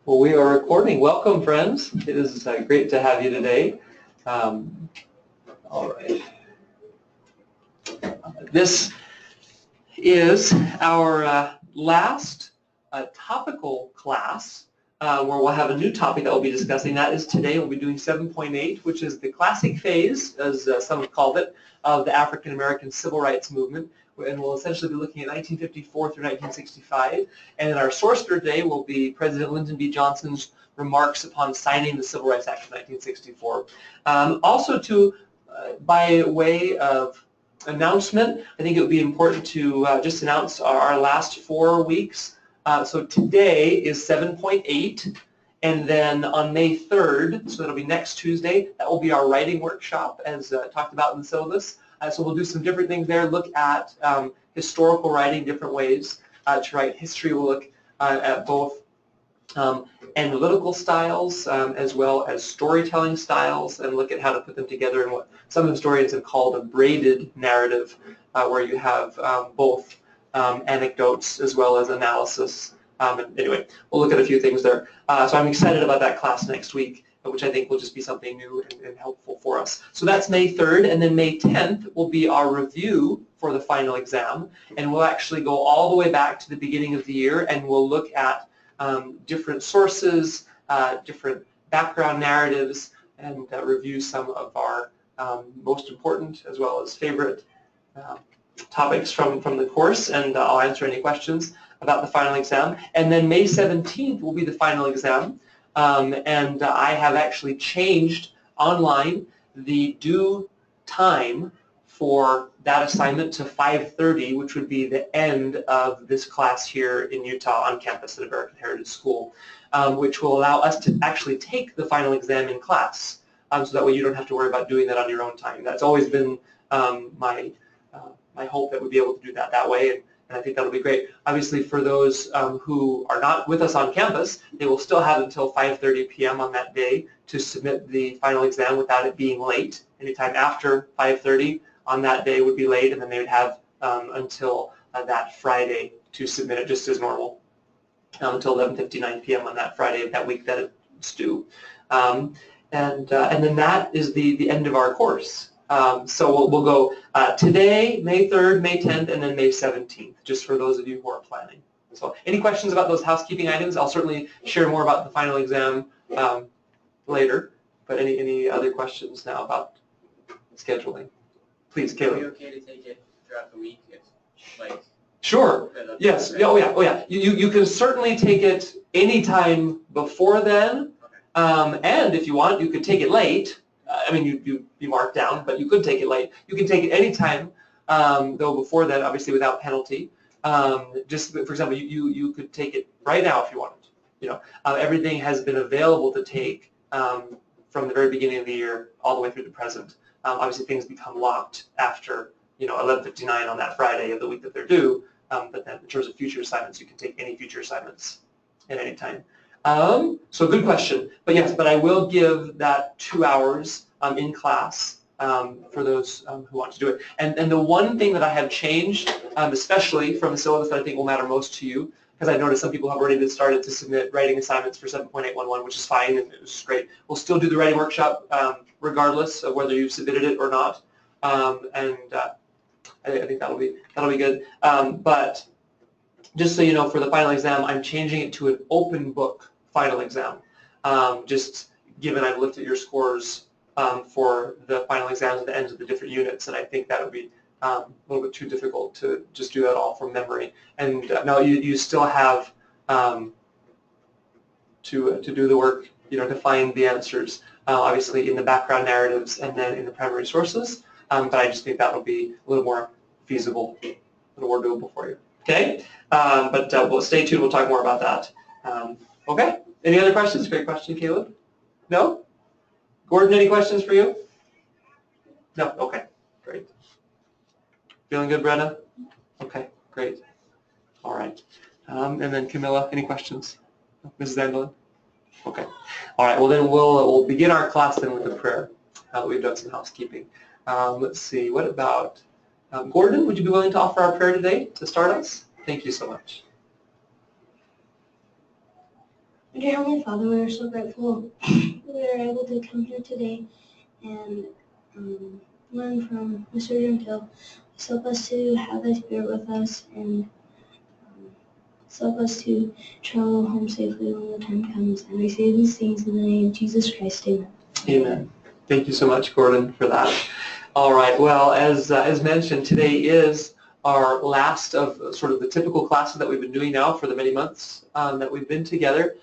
Well, we are recording. Welcome, friends. It is great to have you today. All right. This is our last topical class where we'll have a new topic that we'll be discussing. That is today we'll be doing 7.8, which is the classic phase, as some have called it, of the African American Civil Rights Movement. And we'll essentially be looking at 1954 through 1965. And in our source for today will be President Lyndon B. Johnson's remarks upon signing the Civil Rights Act of 1964. Also, by way of announcement, I think it would be important to just announce our last 4 weeks. So today is 7.8, and then on May 3rd, so that'll be next Tuesday, that will be our writing workshop as talked about in the syllabus. So we'll do some different things there, look at historical writing, different ways to write history. We'll look at both analytical styles as well as storytelling styles, and look at how to put them together in what some historians have called a braided narrative, where you have both anecdotes as well as analysis. And anyway, we'll look at a few things there. So I'm excited about that class next week, which I think will just be something new and helpful for us. So that's May 3rd, and then May 10th will be our review for the final exam, and we'll actually go all the way back to the beginning of the year, and we'll look at different sources, different background narratives, and review some of our most important as well as favorite topics from the course, and I'll answer any questions about the final exam. And then May 17th will be the final exam. And I have actually changed online the due time for that assignment to 5:30, which would be the end of this class here in Utah on campus at American Heritage School, which will allow us to actually take the final exam in class, so that way you don't have to worry about doing that on your own time. That's always been my hope, that we'd be able to do that way. And I think that'll be great. Obviously, for those who are not with us on campus, they will still have until 5:30 p.m. on that day to submit the final exam without it being late. Anytime after 5:30 on that day would be late, and then they would have until that Friday to submit it just as normal, until 11:59 p.m. on that Friday of that week that it's due. And then that is the end of our course. So we'll go today, May 3rd, May 10th, and then May 17th, just for those of you who are planning. So any questions about those housekeeping items? I'll certainly share more about the final exam later, but any other questions now about scheduling? Please, Caleb. Are we okay to take it throughout the week? Like, sure. Yes. Oh yeah. You can certainly take it anytime before then, and if you want, you could take it late. I mean, you'd be marked down, but you could take it late. You can take it anytime, though before that, obviously without penalty. Just for example, you could take it right now if you wanted. You know, everything has been available to take from the very beginning of the year all the way through the present. Obviously, things become locked after 11:59 on that Friday of the week that they're due. But then, in terms of future assignments, you can take any future assignments at any time. So good question, but I will give that 2 hours in class for those who want to do it. And the one thing that I have changed, especially from the syllabus that I think will matter most to you, because I noticed some people have already started to submit writing assignments for 7.811, which is fine, and it was great. We'll still do the writing workshop regardless of whether you've submitted it or not, I think that'll be good. But just so you know, for the final exam, I'm changing it to an open book final exam. Just given I've looked at your scores for the final exams at the ends of the different units, and I think that would be a little bit too difficult to just do that all from memory. And no, you still have to do the work, to find the answers, obviously in the background narratives and then in the primary sources. But I just think that will be a little more feasible, a little more doable for you. Okay, but we'll stay tuned. We'll talk more about that. Okay. Any other questions? Great question, Caleb. No? Gordon, any questions for you? No. Okay. Great. Feeling good, Brenna? Okay. Great. All right. And then Camilla, any questions? Mrs. Andelin? Okay. All right. Well, then we'll begin our class then with a prayer. We've done some housekeeping. Let's see. What about Gordon? Would you be willing to offer our prayer today to start us? Thank you so much. Dear Heavenly Father, we are so grateful we are able to come here today and learn from Mr. Gentile. Help us to have the Spirit with us and help us to travel home safely when the time comes. And we say these things in the name of Jesus Christ. Amen. Amen. Thank you so much, Gordon, for that. All right. Well, as mentioned, today is our last of sort of the typical classes that we've been doing now for the many months that we've been together.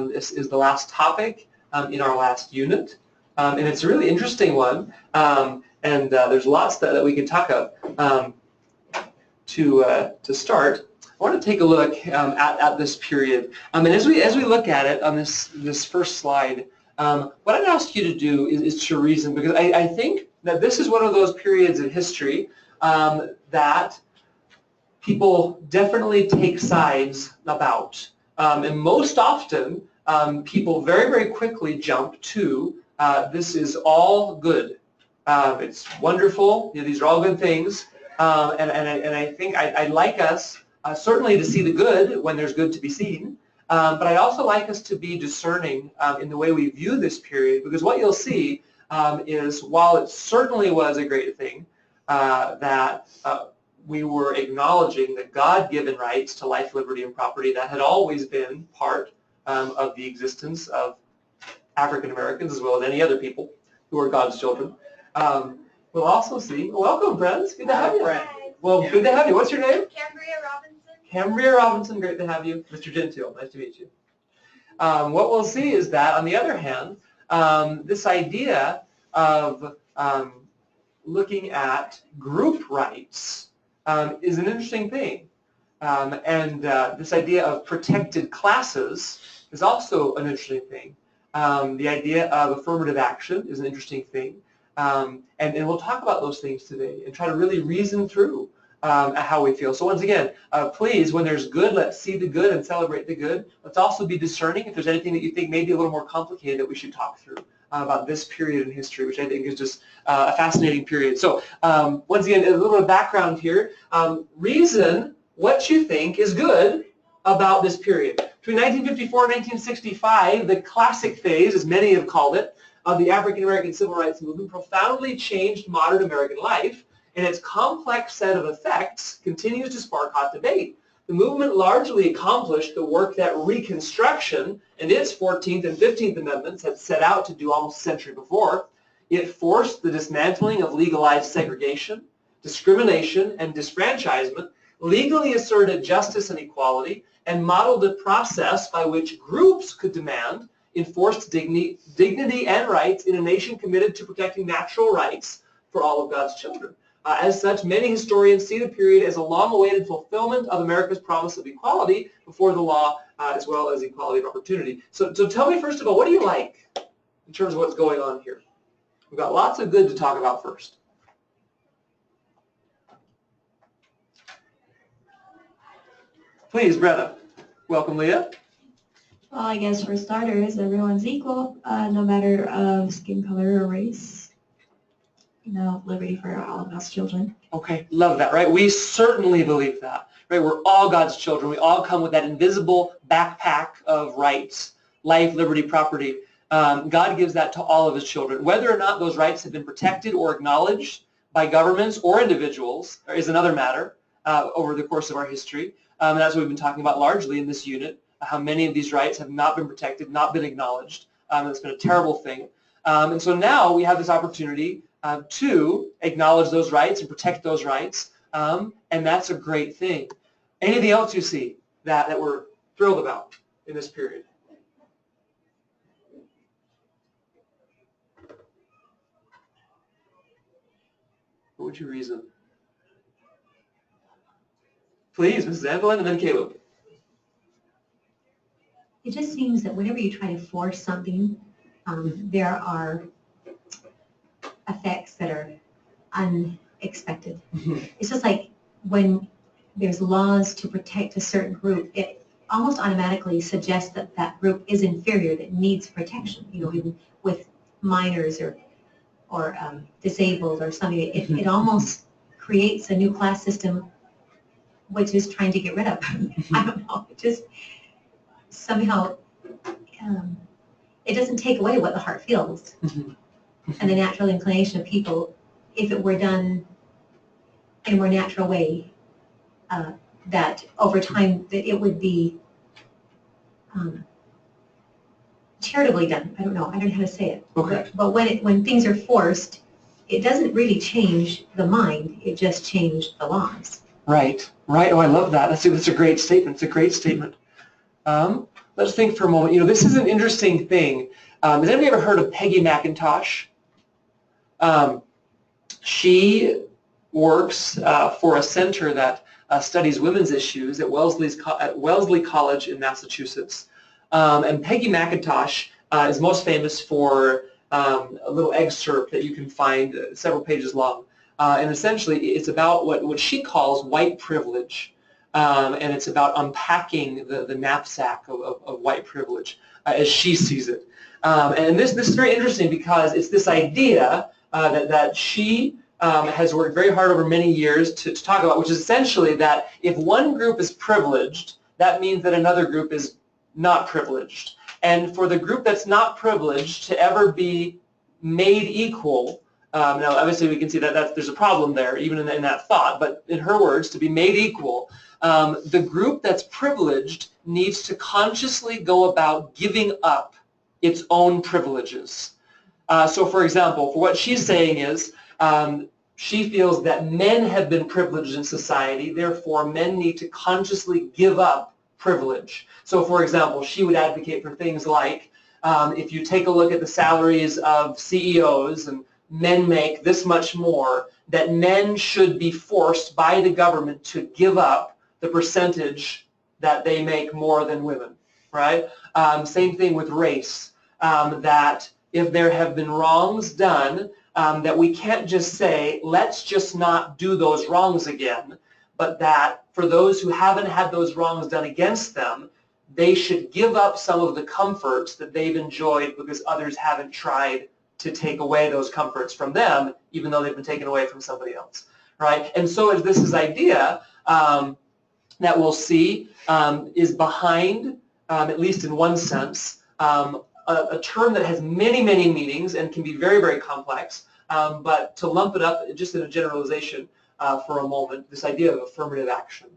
This is the last topic in our last unit, and it's a really interesting one. And there's lots that we can talk about. To start, I want to take a look at this period. And as we look at it on this first slide, what I'd ask you to do is to reason, because I think that this is one of those periods in history that people definitely take sides about. And most often, people very, very quickly jump to this is all good. It's wonderful. You know, these are all good things. And I think I'd like us certainly to see the good when there's good to be seen. But I'd also like us to be discerning in the way we view this period, because what you'll see is while it certainly was a great thing that we were acknowledging the God-given rights to life, liberty, and property that had always been part of the existence of African Americans as well as any other people who are God's children. We'll also see, welcome friends, good to have you. Well, good to have you. What's your name? Cambria Robinson. Cambria Robinson, great to have you. Mr. Gentile, nice to meet you. What we'll see is that, on the other hand, this idea of looking at group rights is an interesting thing. And this idea of protected classes is also an interesting thing. The idea of affirmative action is an interesting thing. And we'll talk about those things today and try to really reason through how we feel. So once again, please, when there's good, let's see the good and celebrate the good. Let's also be discerning if there's anything that you think may be a little more complicated that we should talk through about this period in history, which I think is just a fascinating period. So once again, a little bit of background here. Reason what you think is good about this period. Between 1954 and 1965, the classic phase, as many have called it, of the African American Civil Rights Movement profoundly changed modern American life, and its complex set of effects continues to spark hot debate. The movement largely accomplished the work that Reconstruction and its 14th and 15th Amendments had set out to do almost a century before. It forced the dismantling of legalized segregation, discrimination, and disfranchisement, legally asserted justice and equality, and modeled a process by which groups could demand enforced dignity and rights in a nation committed to protecting natural rights for all of God's children. As such, many historians see the period as a long-awaited fulfillment of America's promise of equality before the law, as well as equality of opportunity. So tell me, first of all, what do you like in terms of what's going on here? We've got lots of good to talk about first. Please, Brenna. Welcome, Leah. Well, I guess for starters, everyone's equal, no matter of skin color or race. You know, liberty for all of us children. Okay, love that, right? We certainly believe that, right? We're all God's children. We all come with that invisible backpack of rights, life, liberty, property. God gives that to all of his children. Whether or not those rights have been protected or acknowledged by governments or individuals is another matter over the course of our history. And that's what we've been talking about largely in this unit, how many of these rights have not been protected, not been acknowledged. It's been a terrible thing. And so now we have this opportunity to acknowledge those rights and protect those rights, and that's a great thing. Anything else you see that we're thrilled about in this period? What would you reason? Please, Mrs. Evelyn, and then Caleb. It just seems that whenever you try to force something, there are effects that are unexpected. It's just like when there's laws to protect a certain group, it almost automatically suggests that that group is inferior, that needs protection. You know, even with minors or disabled or something, it almost creates a new class system which is trying to get rid of. I don't know, it just somehow it doesn't take away what the heart feels and the natural inclination of people if it were done in a more natural way, that over time that it would be charitably done. I don't know how to say it. Okay. But when things are forced, it doesn't really change the mind, it just changed the laws. Right, right. Oh, I love that. That's a great statement. It's a great statement. Let's think for a moment. You know, this is an interesting thing. Has anybody ever heard of Peggy McIntosh? She works for a center that studies women's issues at Wellesley College in Massachusetts. And Peggy McIntosh is most famous for a little excerpt that you can find several pages long. And essentially, it's about what she calls white privilege. And it's about unpacking the knapsack of white privilege as she sees it. And this is very interesting because it's this idea that she has worked very hard over many years to talk about, which is essentially that if one group is privileged, that means that another group is not privileged. And for the group that's not privileged to ever be made equal, now obviously we can see that there's a problem there, even in that thought, but in her words, to be made equal, the group that's privileged needs to consciously go about giving up its own privileges. So for example, for what she's saying is, she feels that men have been privileged in society, therefore men need to consciously give up privilege. So for example, she would advocate for things like, if you take a look at the salaries of CEOs and men make this much more, that men should be forced by the government to give up the percentage that they make more than women, right? Same thing with race, that if there have been wrongs done, that we can't just say, let's just not do those wrongs again, but that for those who haven't had those wrongs done against them, they should give up some of the comforts that they've enjoyed because others haven't tried to take away those comforts from them, even though they've been taken away from somebody else, right? And so this is idea that we'll see is behind, at least in one sense, a term that has many, many meanings and can be very, very complex, but to lump it up just in a generalization for a moment, this idea of affirmative action,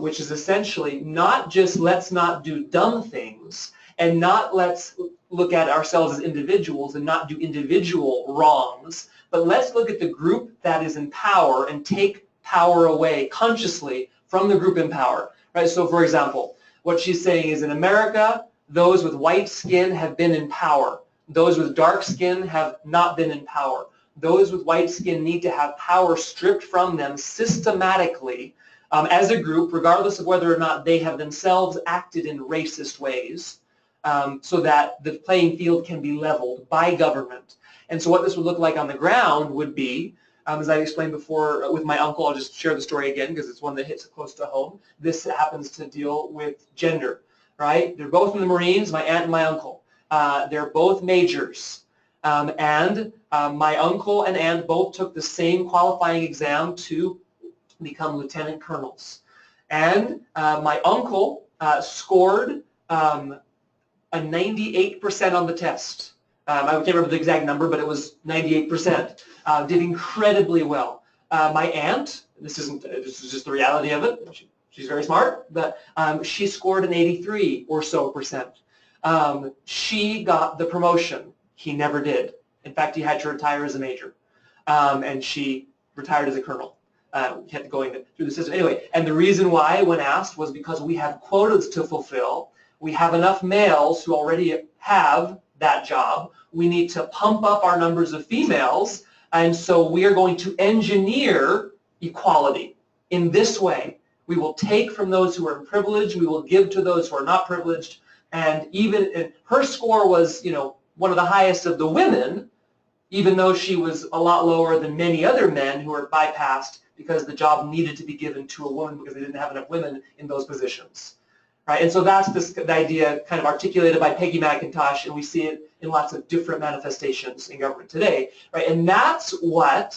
which is essentially not just let's not do dumb things and not let's look at ourselves as individuals and not do individual wrongs, but let's look at the group that is in power and take power away consciously from the group in power, right? So for example, what she's saying is in America, those with white skin have been in power. Those with dark skin have not been in power. Those with white skin need to have power stripped from them systematically as a group, regardless of whether or not they have themselves acted in racist ways, so that the playing field can be leveled by government. And so what this would look like on the ground would be, as I explained before with my uncle, I'll just share the story again because it's one that hits close to home. This happens to deal with gender, right? They're both in the Marines, my aunt and my uncle. They're both majors. And my uncle and aunt both took the same qualifying exam to become lieutenant colonels. And my uncle scored a 98% on the test. I can't remember the exact number, but it was 98%. Did incredibly well. My aunt, this is just the reality of it. She's very smart, but she scored an 83 or so percent. She got the promotion. He never did. In fact, he had to retire as a major, and she retired as a colonel. Kept going through the system. Anyway, and the reason why, when asked, was because we have quotas to fulfill. We have enough males who already have that job. We need to pump up our numbers of females, and so we are going to engineer equality in this way. We will take from those who are privileged. We will give to those who are not privileged. And even her score was, one of the highest of the women, even though she was a lot lower than many other men who were bypassed because the job needed to be given to a woman because they didn't have enough women in those positions, right? And so that's the idea kind of articulated by Peggy McIntosh, and we see it in lots of different manifestations in government today, right? And that's what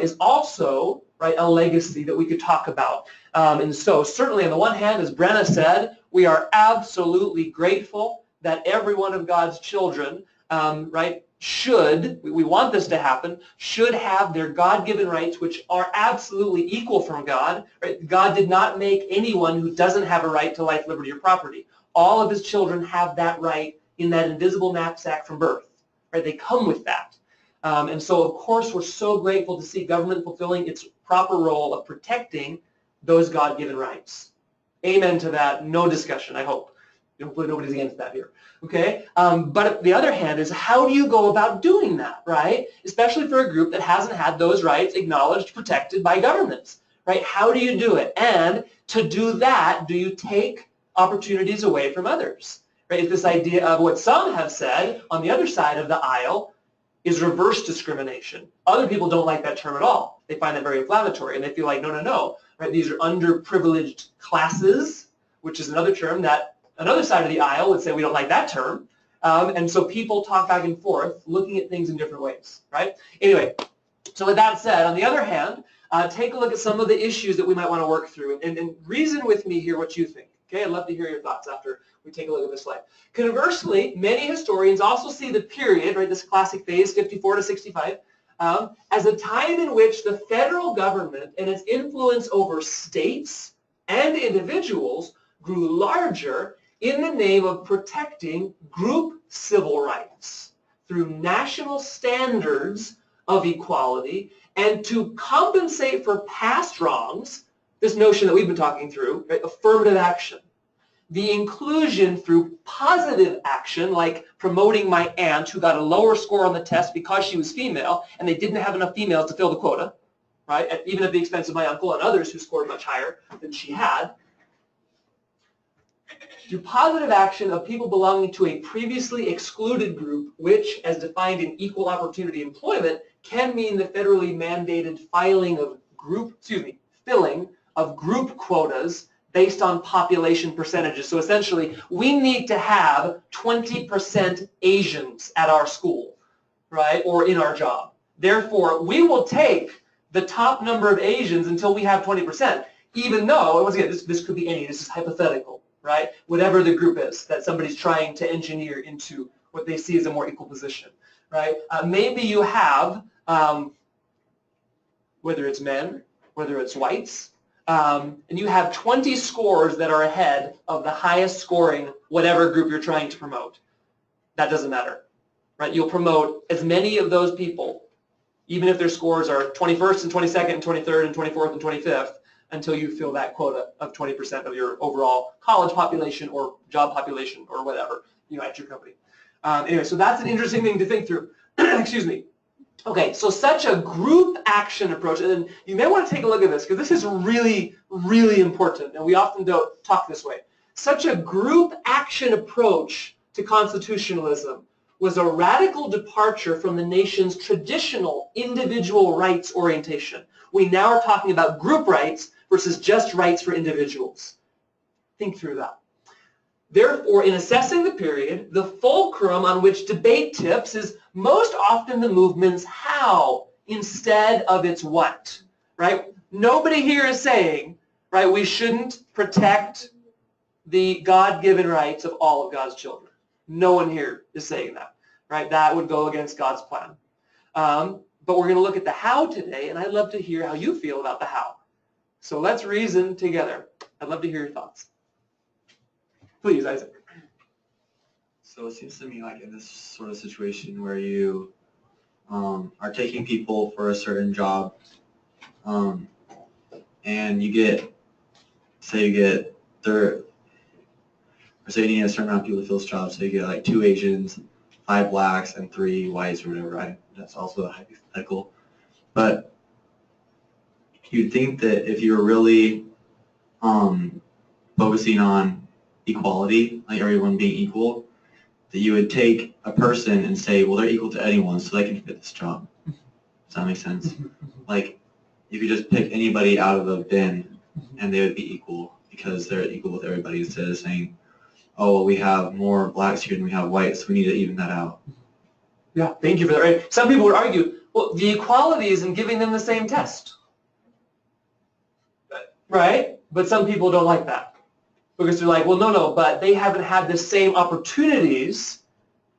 is also, right, a legacy that we could talk about. And so certainly on the one hand, as Brenna said, we are absolutely grateful that every one of God's children, right, we want this to happen, should have their God-given rights, which are absolutely equal from God. Right? God did not make anyone who doesn't have a right to life, liberty, or property. All of his children have that right in that invisible knapsack from birth. Right? They come with that. And so, of course, we're so grateful to see government fulfilling its proper role of protecting those God-given rights. Amen to that. No discussion, I hope. Hopefully nobody's against that here. Okay? But the other hand is, how do you go about doing that, right? Especially for a group that hasn't had those rights acknowledged, protected by governments, right? How do you do it? And to do that, do you take opportunities away from others? Right? It's this idea of what some have said on the other side of the aisle is reverse discrimination. Other people don't like that term at all. They find that very inflammatory, and they feel like, no, no, no. Right? These are underprivileged classes, which is another term that another side of the aisle would say we don't like that term. And so people talk back and forth, looking at things in different ways, right? Anyway, so with that said, on the other hand, take a look at some of the issues that we might want to work through, and reason with me here what you think. Okay, I'd love to hear your thoughts after we take a look at this slide. Conversely, many historians also see the period, right, this classic phase, 54 to 65, as a time in which the federal government and its influence over states and individuals grew larger in the name of protecting group civil rights through national standards of equality, and to compensate for past wrongs, this notion that we've been talking through, right, affirmative action. The inclusion through positive action, like promoting my aunt who got a lower score on the test because she was female, and they didn't have enough females to fill the quota, right, even at the expense of my uncle and others who scored much higher than she had. Through positive action of people belonging to a previously excluded group, which, as defined in equal opportunity employment, can mean the federally mandated filling of group quotas based on population percentages. So essentially, we need to have 20% Asians at our school, right, or in our job. Therefore, we will take the top number of Asians until we have 20%, even though, and once again, this could be any, this is hypothetical, right, whatever the group is that somebody's trying to engineer into what they see as a more equal position, right? Maybe you have, whether it's men, whether it's whites, and you have 20 scores that are ahead of the highest scoring whatever group you're trying to promote. That doesn't matter, right? You'll promote as many of those people, even if their scores are 21st and 22nd and 23rd and 24th and 25th, until you fill that quota of 20% of your overall college population or job population or whatever, you know, at your company. Anyway, so that's an interesting thing to think through. Excuse me. Okay, so such a group action approach, and you may want to take a look at this because this is really, really important, and we often don't talk this way. Such a group action approach to constitutionalism was a radical departure from the nation's traditional individual rights orientation. We now are talking about group rights versus just rights for individuals. Think through that. Therefore, in assessing the period, the fulcrum on which debate tips is most often the movement's how instead of its what, right? Nobody here is saying, right, we shouldn't protect the God-given rights of all of God's children. No one here is saying that, right? That would go against God's plan. But we're going to look at the how today, and I'd love to hear how you feel about the how. So let's reason together. I'd love to hear your thoughts. Please, Isaac. So it seems to me like in this sort of situation where you are taking people for a certain job, and you get, say you need a certain amount of people to fill this job, so you get like 2 Asians, 5 blacks, and 3 whites or whatever, right? That's also a hypothetical. But you'd think that if you were really focusing on equality, like everyone being equal, that you would take a person and say, well, they're equal to anyone, so they can fit this job. Does that make sense? Like, you could just pick anybody out of a bin, and they would be equal because they're equal with everybody, instead of saying, oh, well, we have more blacks here than we have whites, so we need to even that out. Yeah, thank you for that. Right? Some people would argue, well, the equality is in giving them the same test. Right? But some people don't like that. Because they're like, well, no, but they haven't had the same opportunities,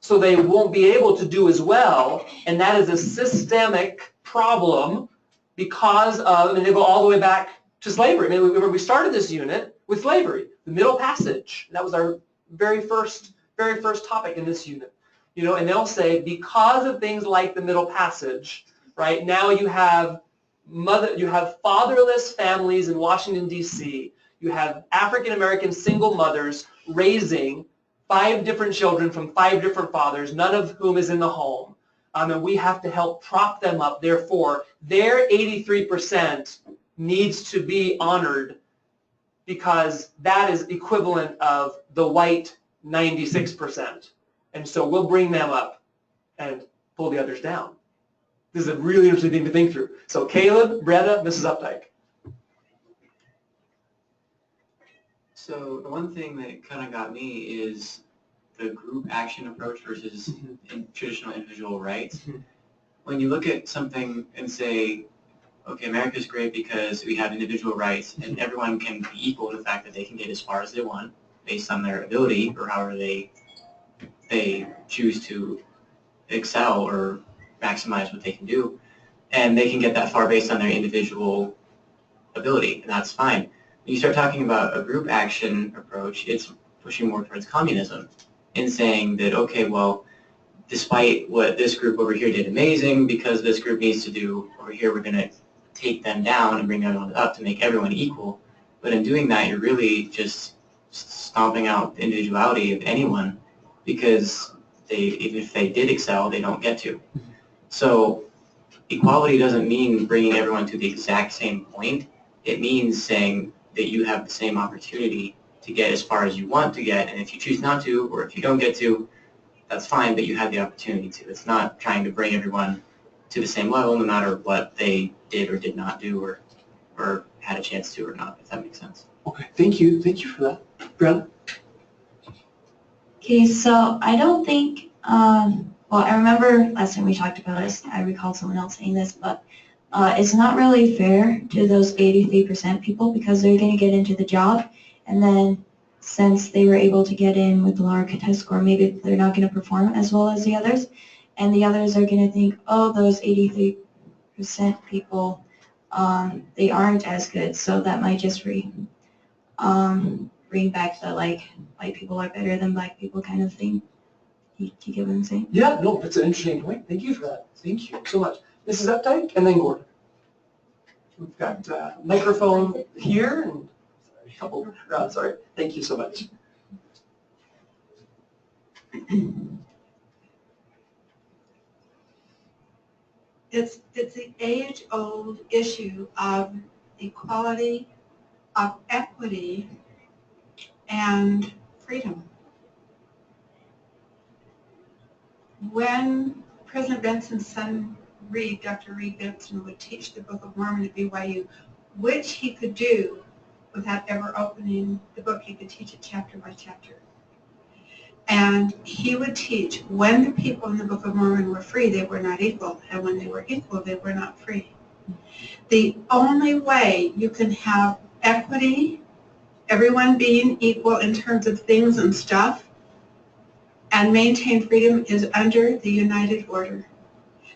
so they won't be able to do as well, and that is a systemic problem because of, and they go all the way back to slavery. I mean, remember we started this unit with slavery, the Middle Passage. That was our very first topic in this unit. And they'll say because of things like the Middle Passage, right? Now you have fatherless families in Washington, D.C. You have African American single mothers raising 5 different children from 5 different fathers, none of whom is in the home. And we have to help prop them up. Therefore, their 83% needs to be honored because that is equivalent of the white 96%. And so we'll bring them up and pull the others down. This is a really interesting thing to think through. So Caleb, Bretta, Mrs. Updike. So the one thing that kind of got me is the group action approach versus traditional individual rights. When you look at something and say, okay, America's great because we have individual rights and everyone can be equal in the fact that they can get as far as they want based on their ability or however they choose to excel or maximize what they can do, and they can get that far based on their individual ability, and that's fine. When you start talking about a group action approach, it's pushing more towards communism in saying that, okay, well, despite what this group over here did amazing, because this group needs to do over here, we're going to take them down and bring everyone up to make everyone equal. But in doing that, you're really just stomping out the individuality of anyone because even if they did excel, they don't get to. So equality doesn't mean bringing everyone to the exact same point. It means saying that you have the same opportunity to get as far as you want to get, and if you choose not to, or if you don't get to, that's fine, but you have the opportunity to. It's not trying to bring everyone to the same level no matter what they did or did not do or had a chance to or not, if that makes sense. Okay, thank you for that. Brenda? Okay, so I don't think, well, I remember last time we talked about this, I recall someone else saying this, but it's not really fair to those 83% people because they're going to get into the job, and then since they were able to get in with the lower test score, maybe they're not going to perform as well as the others, and the others are going to think, oh, those 83% people, they aren't as good, so that might just bring back the, like, white people are better than black people kind of thing. You get what I'm saying? Yeah, no, that's an interesting point. Thank you for that. Thank you so much. Mrs. Updike and then Gordon. We've got microphone here and a couple around. Sorry. Thank you so much. It's the age-old issue of equality, of equity, and freedom. When President Benson's son, Reed, Dr. Reed Benson, would teach the Book of Mormon at BYU, which he could do without ever opening the book. He could teach it chapter by chapter. And he would teach when the people in the Book of Mormon were free, they were not equal, and when they were equal, they were not free. The only way you can have equity, everyone being equal in terms of things and stuff, and maintain freedom is under the United Order.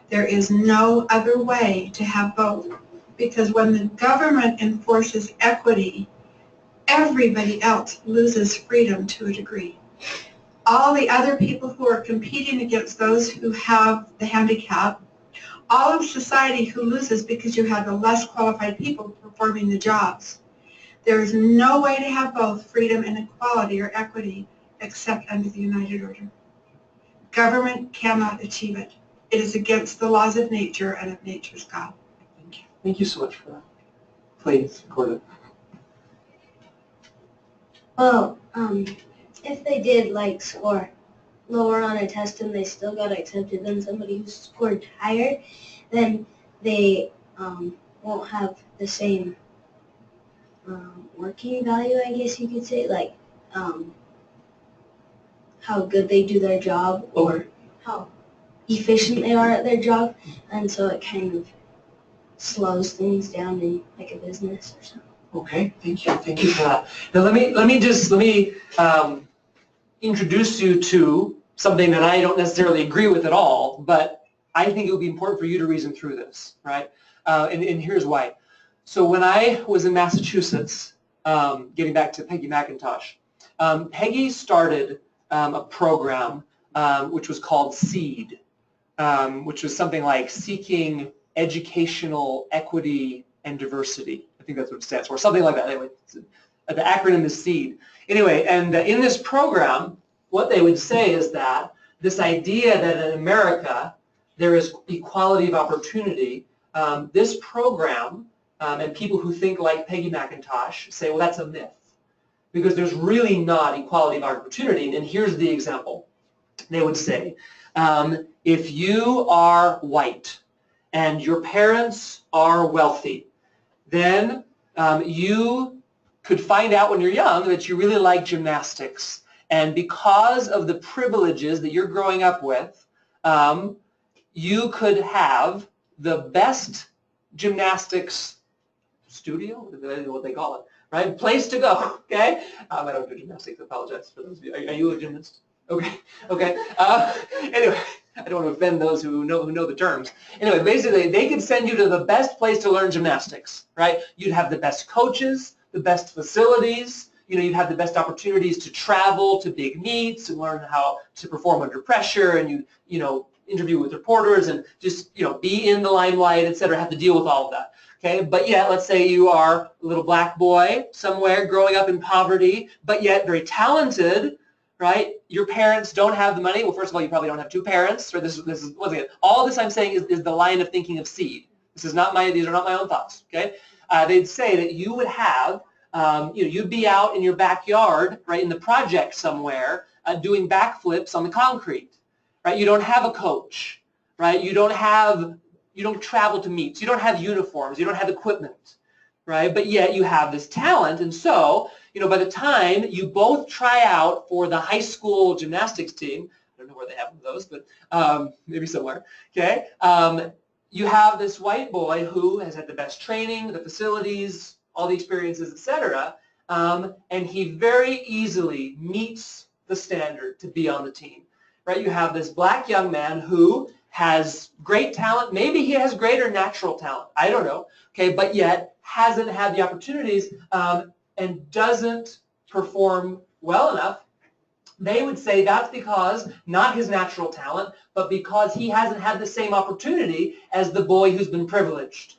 There is no other way to have both, because when the government enforces equity, everybody else loses freedom to a degree. All the other people who are competing against those who have the handicap, all of society who loses because you have the less qualified people performing the jobs. There is no way to have both freedom and equality or equity except under the United Order. Government cannot achieve it. It is against the laws of nature and of nature's God. Thank you. Thank you so much for that. Please, Gordon. Well, if they did like score lower on a test and they still got accepted than somebody who scored higher, then they won't have the same working value, I guess you could say, like how good they do their job or how efficient they are at their job, and so it kind of slows things down in like a business or something. Okay, thank you for that. Now let me introduce you to something that I don't necessarily agree with at all, but I think it would be important for you to reason through this, right? And here's why. So when I was in Massachusetts, getting back to Peggy McIntosh, Peggy started a program which was called SEED, which was something like Seeking Educational Equity and Diversity. I think that's what it stands for, something like that. Anyway, the acronym is SEED. Anyway, and in this program, what they would say is that this idea that in America there is equality of opportunity, this program and people who think like Peggy McIntosh say, well, that's a myth, because there's really not equality of opportunity. And here's the example. They would say, if you are white and your parents are wealthy, then you could find out when you're young that you really like gymnastics. And because of the privileges that you're growing up with, you could have the best gymnastics studio, what they call it, right? Place to go, okay? I don't do gymnastics, I apologize for those of you. Are you a gymnast? Okay. Anyway, I don't want to offend those who know the terms. Anyway, basically, they could send you to the best place to learn gymnastics, right? You'd have the best coaches, the best facilities. You'd have the best opportunities to travel to big meets and learn how to perform under pressure, and you interview with reporters and just be in the limelight, et cetera. Have to deal with all of that. Okay, but yet, let's say you are a little black boy somewhere growing up in poverty, but yet very talented. Right? Your parents don't have the money. Well, first of all, you probably don't have two parents. Or this is once again, all this I'm saying is the line of thinking of SEED. These are not my own thoughts. Okay? They'd say that you would have, you'd be out in your backyard, right, in the project somewhere, doing backflips on the concrete. Right? You don't have a coach. Right? You don't travel to meets. You don't have uniforms. You don't have equipment. Right? But yet you have this talent, and so by the time you both try out for the high school gymnastics team, I don't know where they have those, but maybe somewhere, okay, you have this white boy who has had the best training, the facilities, all the experiences, etc., and he very easily meets the standard to be on the team, right? You have this black young man who has great talent. Maybe he has greater natural talent. I don't know, okay, but yet hasn't had the opportunities and doesn't perform well enough. They would say that's because not his natural talent, but because he hasn't had the same opportunity as the boy who's been privileged.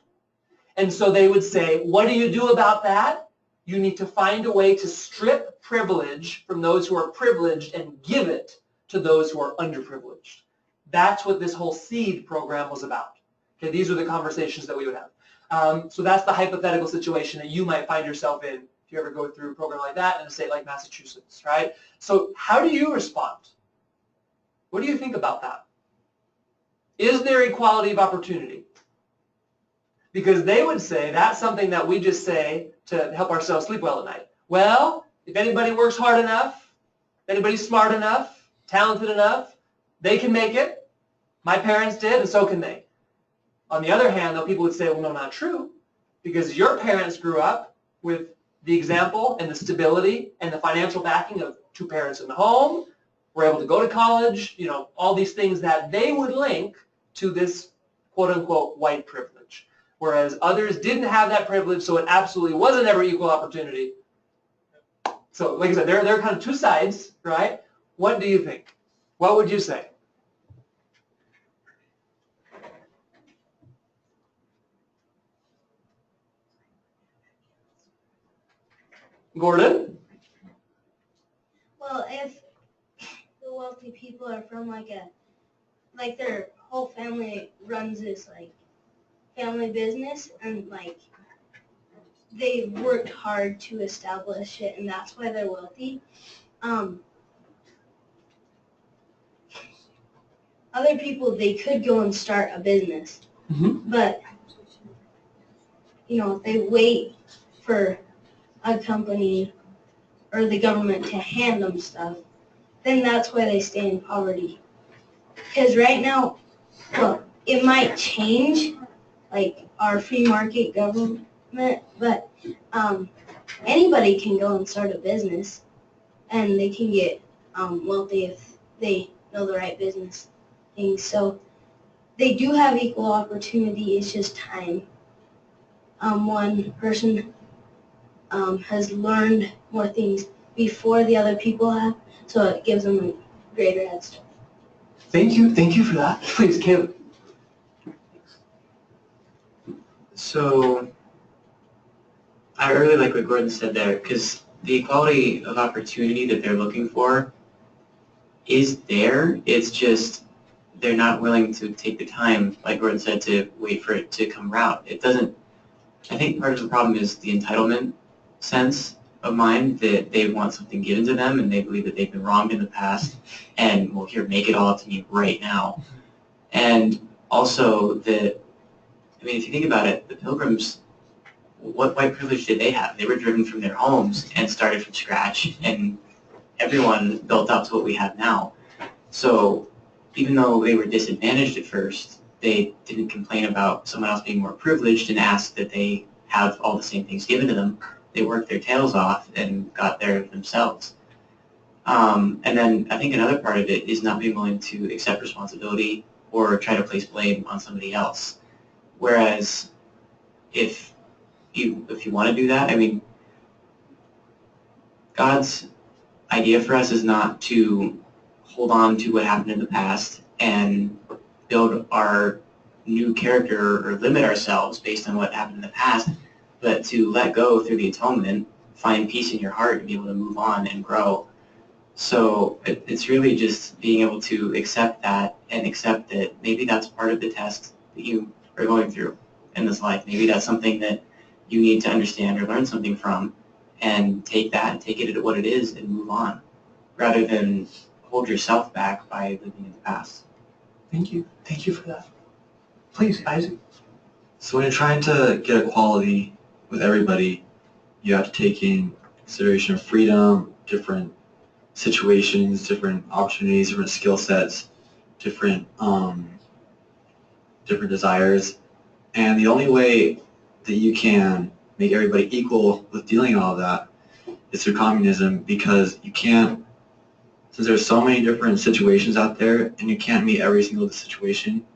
And so they would say, what do you do about that? You need to find a way to strip privilege from those who are privileged and give it to those who are underprivileged. That's what this whole SEED program was about. Okay, these are the conversations that we would have. So that's the hypothetical situation that you might find yourself in if you ever go through a program like that in a state like Massachusetts, right? So how do you respond? What do you think about that? Is there equality of opportunity? Because they would say that's something that we just say to help ourselves sleep well at night. Well, if anybody works hard enough, if anybody's smart enough, talented enough, they can make it. My parents did, and so can they. On the other hand, though, people would say, well, no, not true, because your parents grew up with the example and the stability and the financial backing of two parents in the home, were able to go to college, all these things that they would link to this quote-unquote white privilege, whereas others didn't have that privilege, so it absolutely wasn't ever equal opportunity. So, like I said, there are kind of two sides, right? What do you think? What would you say? Gordon? Well, if the wealthy people are from like their whole family runs this family business, and they worked hard to establish it, and that's why they're wealthy. Other people, they could go and start a business, but if they wait for a company or the government to hand them stuff, then that's why they stay in poverty. Because right now, well, it might change, like our free market government, but anybody can go and start a business, and they can get wealthy if they know the right business things. So they do have equal opportunity. It's just time. One person has learned more things before the other people have, so it gives them a greater head start. Thank you for that. Please, Caleb. So I really like what Gordon said there, because the equality of opportunity that they're looking for is there. It's just they're not willing to take the time, like Gordon said, to wait for it to come around. It doesn't. I think part of the problem is the entitlement sense of mind, that they want something given to them and they believe that they've been wronged in the past and, well, here, make it all up to me right now. And also that, I mean, if you think about it, the Pilgrims, what white privilege did they have? They were driven from their homes and started from scratch, and everyone built up to what we have now. So even though they were disadvantaged at first, they didn't complain about someone else being more privileged and ask that they have all the same things given to them. They worked their tails off and got there themselves. And then I think another part of it is not being willing to accept responsibility or try to place blame on somebody else. Whereas if you want to do that, I mean, God's idea for us is not to hold on to what happened in the past and build our new character or limit ourselves based on what happened in the past, but to let go through the atonement, find peace in your heart, and be able to move on and grow. So it's really just being able to accept that and accept that maybe that's part of the test that you are going through in this life. Maybe that's something that you need to understand or learn something from, and take that and take it at what it is and move on, rather than hold yourself back by living in the past. Thank you for that. Please, Isaac. So when you're trying to get equality with everybody, you have to take in consideration of freedom, different situations, different opportunities, different skill sets, different desires. And the only way that you can make everybody equal with dealing with all of that is through communism, because you can't, since there's so many different situations out there and you can't meet every single situation,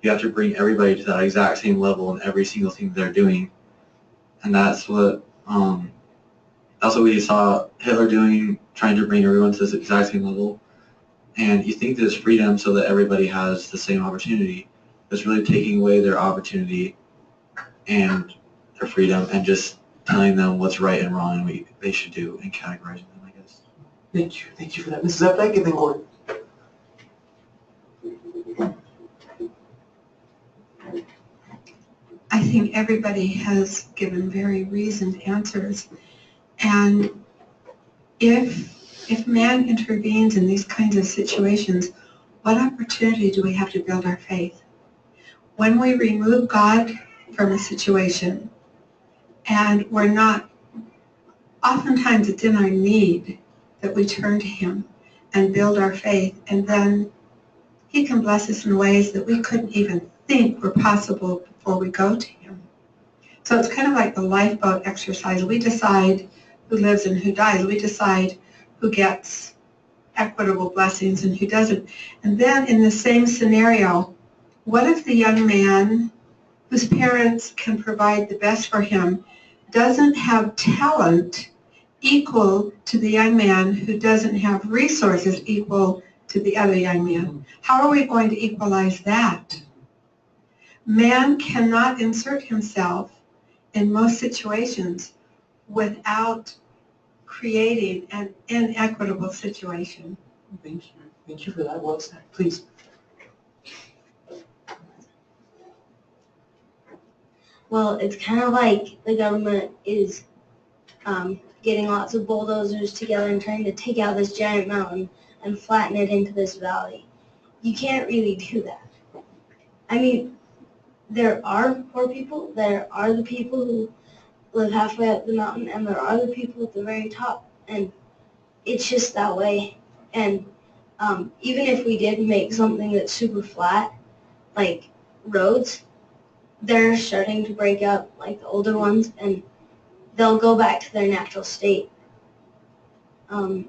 you have to bring everybody to that exact same level in every single thing they're doing. And that's what we saw Hitler doing, trying to bring everyone to this exact same level. And you think there's freedom so that everybody has the same opportunity. It's really taking away their opportunity and their freedom and just telling them what's right and wrong and what they should do and categorizing them, I guess. Thank you for that. Mrs. Epbeck, and then Gordon. I think everybody has given very reasoned answers. And if man intervenes in these kinds of situations, what opportunity do we have to build our faith? When we remove God from a situation and we're not, oftentimes it's in our need that we turn to Him and build our faith, and then He can bless us in ways that we couldn't even think were possible before we go to Him. So it's kind of like the lifeboat exercise. We decide who lives and who dies. We decide who gets equitable blessings and who doesn't. And then in the same scenario, what if the young man whose parents can provide the best for him doesn't have talent equal to the young man who doesn't have resources equal to the other young man? How are we going to equalize that? Man cannot insert himself in most situations without creating an inequitable situation. Thank you for that. Well said. Please. Well, it's kind of like the government is getting lots of bulldozers together and trying to take out this giant mountain and flatten it into this valley. You can't really do that. I mean, there are poor people, there are the people who live halfway up the mountain, and there are the people at the very top, and it's just that way. And even if we did make something that's super flat, like roads, they're starting to break up, like the older ones, and they'll go back to their natural state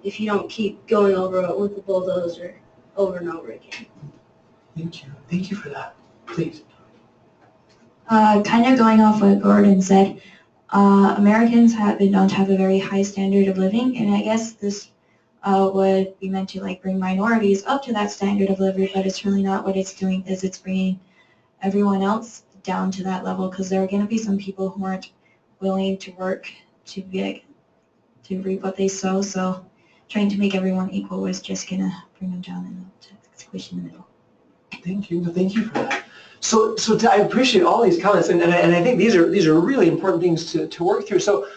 if you don't keep going over it with the bulldozer over and over again. Thank you. Thank you for that. Please. Kind of going off what Gordon said, Americans have been known to have a very high standard of living, and I guess this would be meant to like bring minorities up to that standard of living, but it's really not. What it's doing is it's bringing everyone else down to that level, because there are going to be some people who aren't willing to work to reap what they sow. So trying to make everyone equal was just going to bring them down and squish in the middle. Thank you. Thank you for that. So I appreciate all these comments, and I think these are really important things to work through. So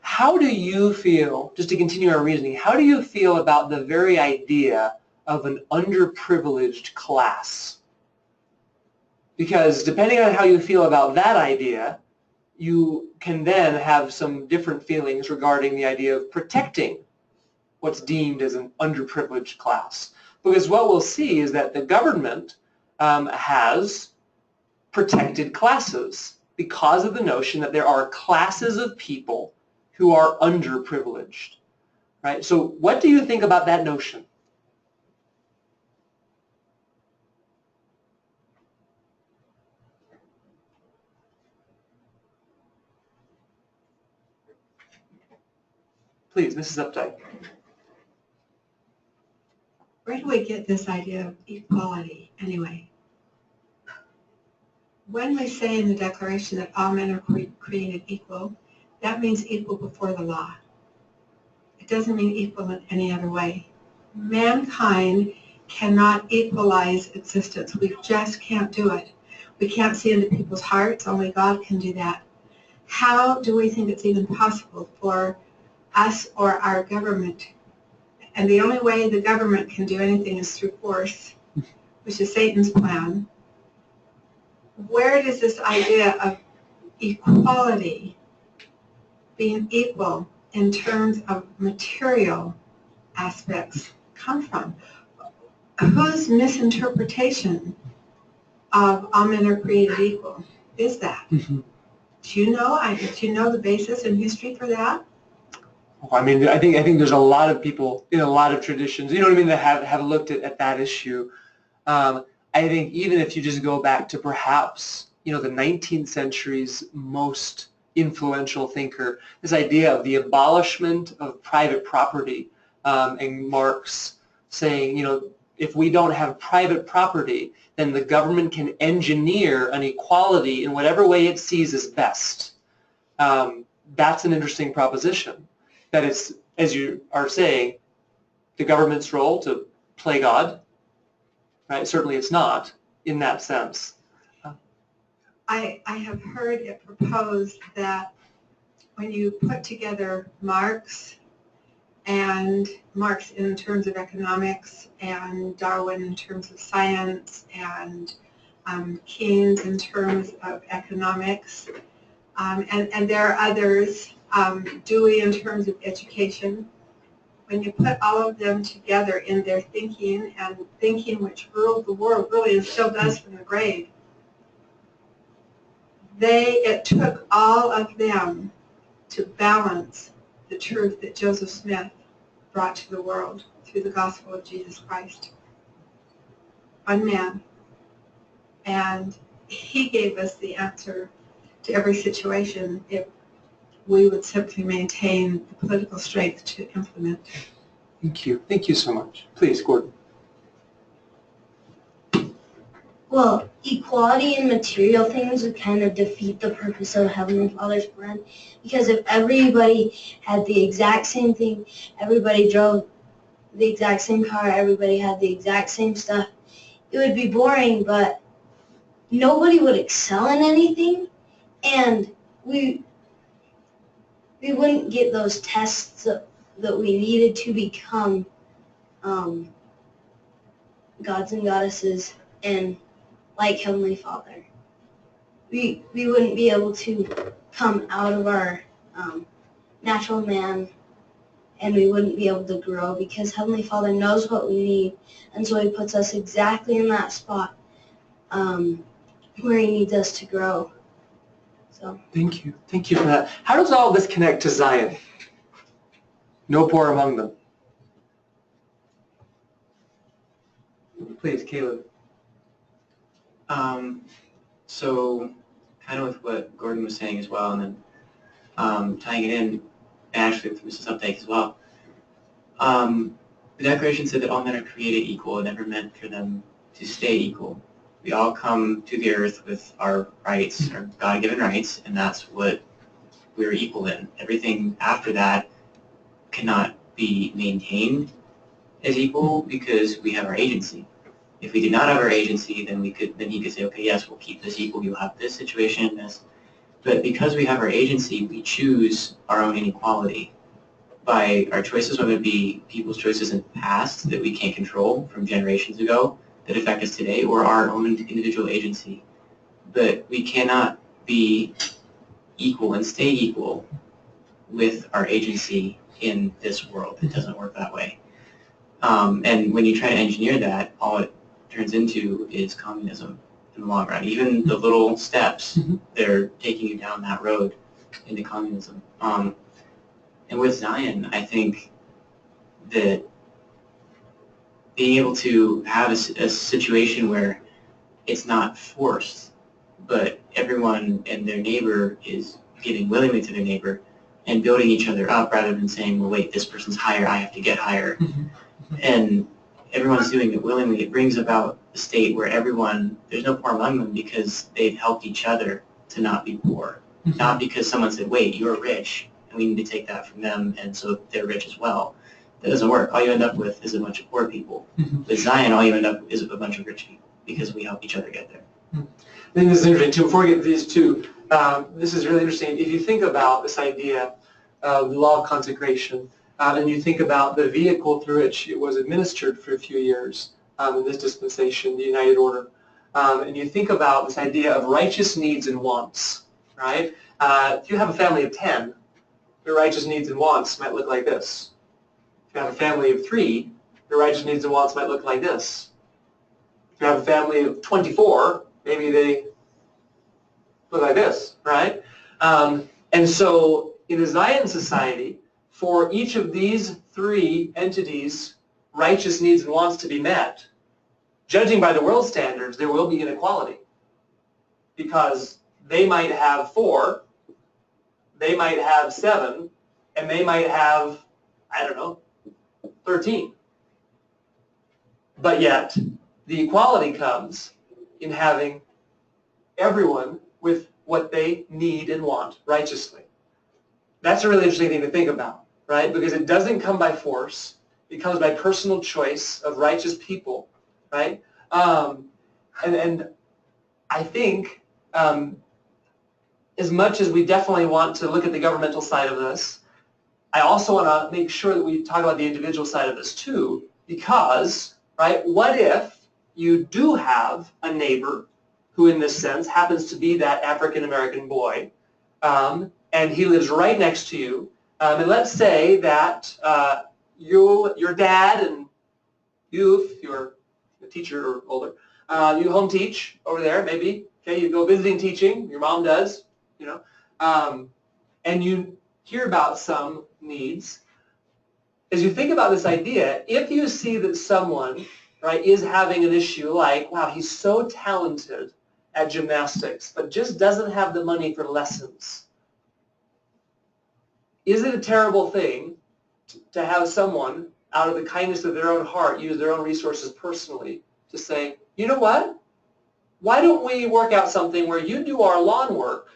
how do you feel, just to continue our reasoning, how do you feel about the very idea of an underprivileged class? Because depending on how you feel about that idea, you can then have some different feelings regarding the idea of protecting what's deemed as an underprivileged class. Because what we'll see is that the government has protected classes because of the notion that there are classes of people who are underprivileged, right? So what do you think about that notion? Please, Mrs. Updike. Where do we get this idea of equality anyway? When we say in the Declaration that all men are created equal, that means equal before the law. It doesn't mean equal in any other way. Mankind cannot equalize existence. We just can't do it. We can't see into people's hearts. Only God can do that. How do we think it's even possible for us or our government? And the only way the government can do anything is through force, which is Satan's plan. Where does this idea of equality, being equal in terms of material aspects, come from? Whose misinterpretation of all men are created equal is that? Mm-hmm. Do you know the basis in history for that? I mean, I think there's a lot of people in a lot of traditions, you know what I mean, that have looked at that issue. I think even if you just go back to perhaps, you know, the 19th century's most influential thinker, this idea of the abolishment of private property, and Marx saying, you know, if we don't have private property, then the government can engineer an equality in whatever way it sees as best. That's an interesting proposition. That it's, as you are saying, the government's role to play God, right? Certainly it's not in that sense. I have heard it proposed that when you put together Marx in terms of economics, and Darwin in terms of science, and Keynes in terms of economics, and there are others, Dewey in terms of education. When you put all of them together in their thinking, and thinking which ruled the world really and still does from the grave, it took all of them to balance the truth that Joseph Smith brought to the world through the gospel of Jesus Christ. One man. And he gave us the answer to every situation if we would simply maintain the political strength to implement. Thank you. Thank you so much. Please, Gordon. Well, equality in material things would kind of defeat the purpose of Heavenly Father's plan, because if everybody had the exact same thing, everybody drove the exact same car, everybody had the exact same stuff, it would be boring, but nobody would excel in anything, and we wouldn't get those tests that we needed to become gods and goddesses and like Heavenly Father. We wouldn't be able to come out of our natural man, and we wouldn't be able to grow, because Heavenly Father knows what we need, and so He puts us exactly in that spot where He needs us to grow. So. Thank you. Thank you for that. How does all this connect to Zion? No poor among them. Please, Caleb. So kind of with what Gordon was saying as well, and then tying it in, and actually with Mrs. Updike as well. The Declaration said that all men are created equal and never meant for them to stay equal. We all come to the earth with our rights, our God-given rights, and that's what we're equal in. Everything after that cannot be maintained as equal because we have our agency. If we did not have our agency, then he could say, okay, yes, we'll keep this equal. You'll have this situation, this. But because we have our agency, we choose our own inequality by our choices, whether it be people's choices in the past that we can't control from generations ago that affect us today, or our own individual agency. But we cannot be equal and stay equal with our agency in this world. It doesn't work that way. And when you try to engineer that, all it turns into is communism in the long run. Even the little steps, they're taking you down that road into communism. And with Zion, I think that being able to have a situation where it's not forced, but everyone and their neighbor is giving willingly to their neighbor and building each other up rather than saying, well, wait, this person's higher, I have to get higher. And everyone's doing it willingly. It brings about a state where there's no poor among them because they've helped each other to not be poor. Not because someone said, wait, you're rich, and we need to take that from them, and so they're rich as well. That doesn't work. All you end up with is a bunch of poor people. With Zion, all you end up with is a bunch of rich people because we help each other get there. I think this is interesting, too. Before we get to these two, this is really interesting. If you think about this idea of the law of consecration, and you think about the vehicle through which it was administered for a few years in this dispensation, the United Order, and you think about this idea of righteous needs and wants, right? If you have a family of 10, your righteous needs and wants might look like this. If you have a family of 3, your righteous needs and wants might look like this. If you have a family of 24, maybe they look like this, right? And so in a Zion society, for each of these 3 entities' righteous needs and wants to be met, judging by the world standards, there will be inequality. Because they might have 4, they might have 7, and they might have, 13. But yet, the equality comes in having everyone with what they need and want righteously. That's a really interesting thing to think about, right? Because it doesn't come by force. It comes by personal choice of righteous people, right? And I think as much as we definitely want to look at the governmental side of this, I also want to make sure that we talk about the individual side of this too, because, right, what if you do have a neighbor who in this sense happens to be that African-American boy, and he lives right next to you, and let's say that your dad and you, if you're a teacher or older, you home teach over there maybe, okay, you go visiting teaching, your mom does, and you hear about some needs. As you think about this idea, if you see that someone, right, is having an issue like, wow, he's so talented at gymnastics, but just doesn't have the money for lessons, is it a terrible thing to have someone, out of the kindness of their own heart, use their own resources personally to say, you know what, why don't we work out something where you do our lawn work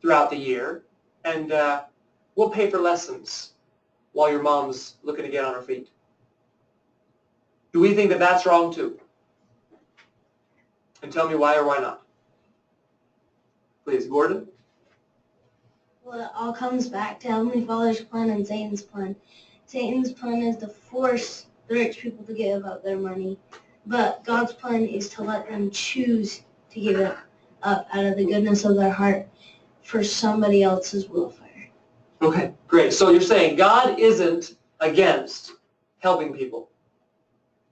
throughout the year, and we'll pay for lessons while your mom's looking to get on her feet? Do we think that that's wrong too? And tell me why or why not. Please, Gordon? Well, it all comes back to Heavenly Father's plan and Satan's plan. Satan's plan is to force the rich people to give up their money, but God's plan is to let them choose to give it up out of the goodness of their heart for somebody else's welfare. Okay, great. So you're saying God isn't against helping people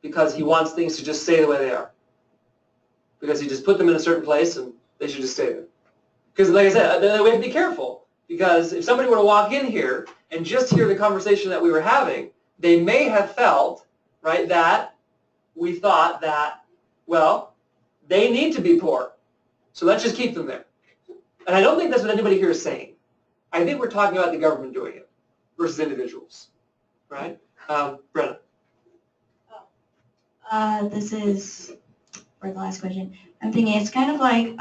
because he wants things to just stay the way they are. because you just put them in a certain place and they should just stay there. Because like I said, we have to be careful, because if somebody were to walk in here and just hear the conversation that we were having, they may have felt, right, that we thought that, well, they need to be poor, so let's just keep them there. And I don't think that's what anybody here is saying. I think we're talking about the government doing it versus individuals, right? Brenna. This is for the last question. I'm thinking it's kind of like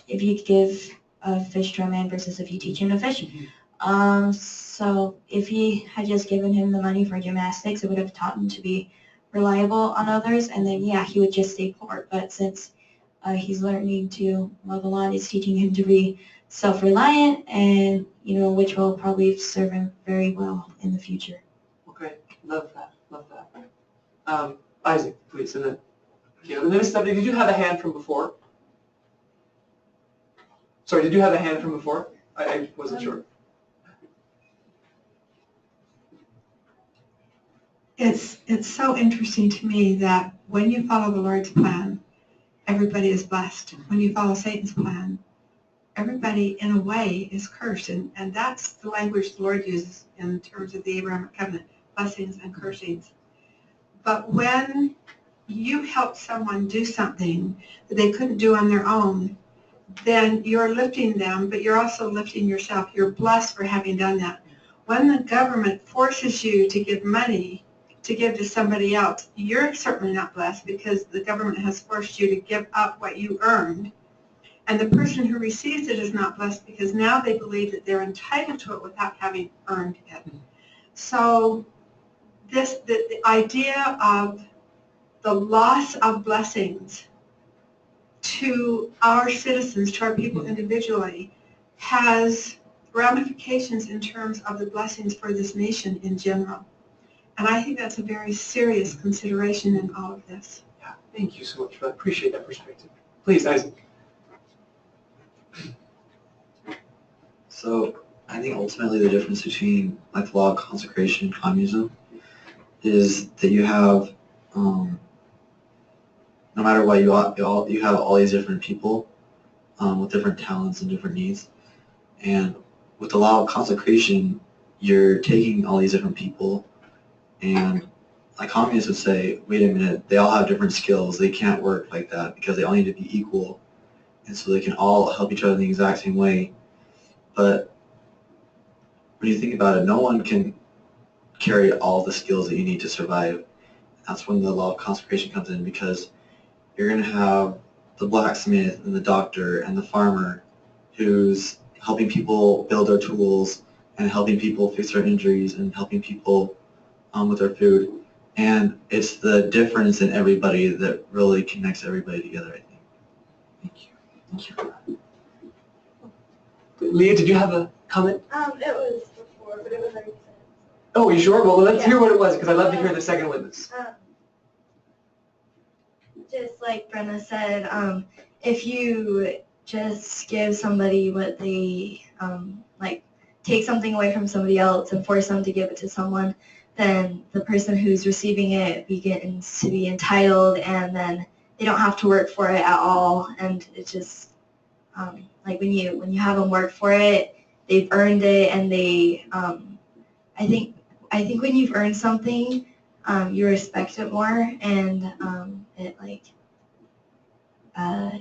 if you give a fish to a man versus if you teach him to fish. So if he had just given him the money for gymnastics, it would have taught him to be reliable on others, and then yeah, he would just stay poor. But since he's learning to mow the lawn, it's teaching him to be self-reliant, and which will probably serve him very well in the future. Okay, love that, love that. Isaac, please, and then, and then Stephanie, did you have a hand from before? Sorry, did you have a hand from before? I wasn't sure. It's so interesting to me that when you follow the Lord's plan, everybody is blessed. When you follow Satan's plan, everybody in a way is cursed. And that's the language the Lord uses in terms of the Abrahamic covenant, blessings and cursings. But when you help someone do something that they couldn't do on their own, then you're lifting them, but you're also lifting yourself. You're blessed for having done that. When the government forces you to give money to give to somebody else, you're certainly not blessed, because the government has forced you to give up what you earned. And the person who receives it is not blessed, because now they believe that they're entitled to it without having earned it. So the idea of the loss of blessings to our citizens, to our people individually, has ramifications in terms of the blessings for this nation in general. And I think that's a very serious consideration in all of this. Yeah, thank you so much for that. Appreciate that perspective. Please, Isaac. So I think ultimately the difference between like the law of consecration and communism is that you have, no matter what, you have all these different people with different talents and different needs. And with the law of consecration, you're taking all these different people, and like communists would say, wait a minute, they all have different skills. They can't work like that because they all need to be equal. And so they can all help each other in the exact same way. But when you think about it, no one can carry all the skills that you need to survive. That's when the law of consecration comes in, because you're going to have the blacksmith and the doctor and the farmer who's helping people build their tools and helping people fix their injuries and helping people with their food. And it's the difference in everybody that really connects everybody together, I think. Thank you. Thank you for that. Leah, did you have a comment? It was before, but it was already said. Oh, you sure? Well, let's hear what it was, because I'd love to hear the second witness. Just like Brenna said, if you just give somebody what they, like take something away from somebody else and force them to give it to someone, then the person who's receiving it begins to be entitled, and then they don't have to work for it at all. And it's just like when you have them work for it, they've earned it, and they I think when you've earned something, you respect it more, and it like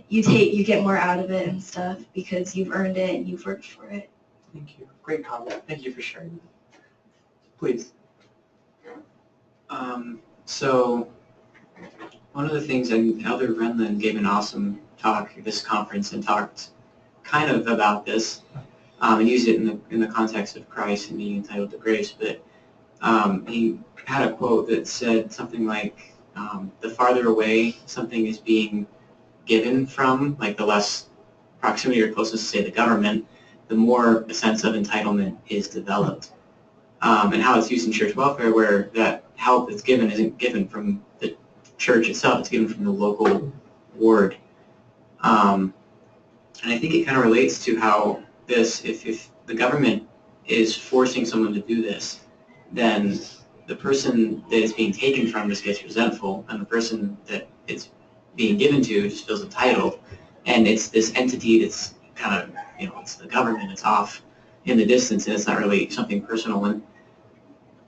you get more out of it and stuff because you've earned it and you've worked for it. Thank you. Great comment. Thank you for sharing that. Please. So one of the things, and Elder Lyndon gave an awesome talk at this conference and talked kind of about this, and used it in the context of Christ and being entitled to grace, but he had a quote that said something like, the farther away something is being given from, like the less proximity or closeness to, say, the government, the more a sense of entitlement is developed. And how it's used in church welfare, where that help that's given isn't given from the church itself, it's given from the local ward. And I think it kind of relates to how this, if the government is forcing someone to do this, then the person that is being taken from just gets resentful, and the person that it's being given to just feels entitled, and it's this entity that's kind of, it's the government, it's off in the distance, and it's not really something personal. And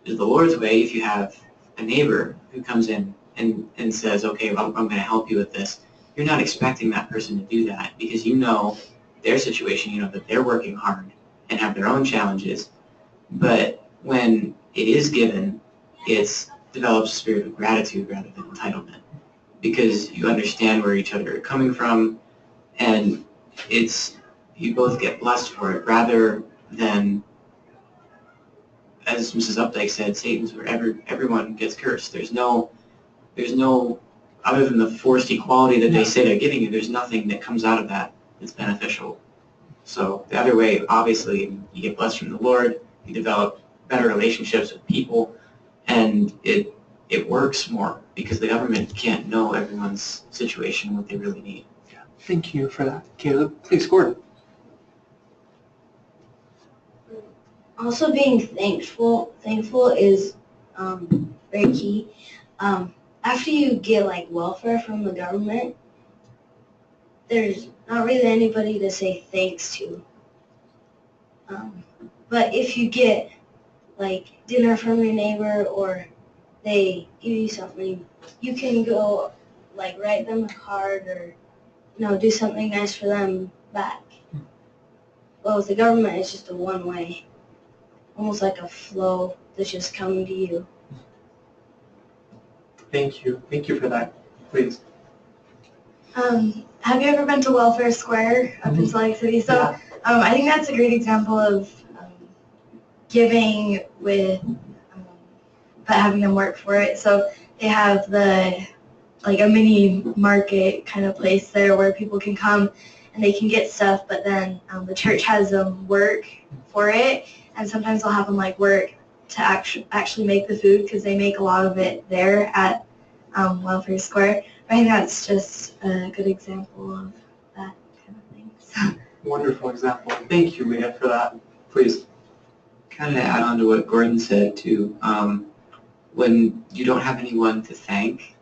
the Lord's way, if you have a neighbor who comes in and says, okay, well, I'm going to help you with this, you're not expecting that person to do that because you know their situation, you know that they're working hard and have their own challenges. But when it is given, it develops a spirit of gratitude rather than entitlement because you understand where each other are coming from, and you both get blessed for it rather than, as Mrs. Updike said, Satan's where everyone gets cursed. There's no, other than the forced equality that they say they're giving you, there's nothing that comes out of that that's beneficial. So the other way, obviously, you get blessed from the Lord, you develop better relationships with people, and it works more because the government can't know everyone's situation and what they really need. Yeah. Thank you for that. Caleb, please, Gordon. Also being thankful is very key. After you get like welfare from the government, there's not really anybody to say thanks to. But if you get like dinner from your neighbor or they give you something, you can go like write them a card or do something nice for them back. Well, with the government, it's just a one-way, almost like a flow that's just coming to you. Thank you. Thank you for that. Please. Have you ever been to Welfare Square up in Salt Lake City? So Yeah. I think that's a great example of giving with but having them work for it. So they have a mini market kind of place there where people can come and they can get stuff, but then the church has them work for it, and sometimes they'll have them work to actually make the food because they make a lot of it there at Welfare Square. I think that's just a good example of that kind of thing. So. Wonderful example. Thank you, Leah, for that. Please. Kind of to add on to what Gordon said too, when you don't have anyone to thank,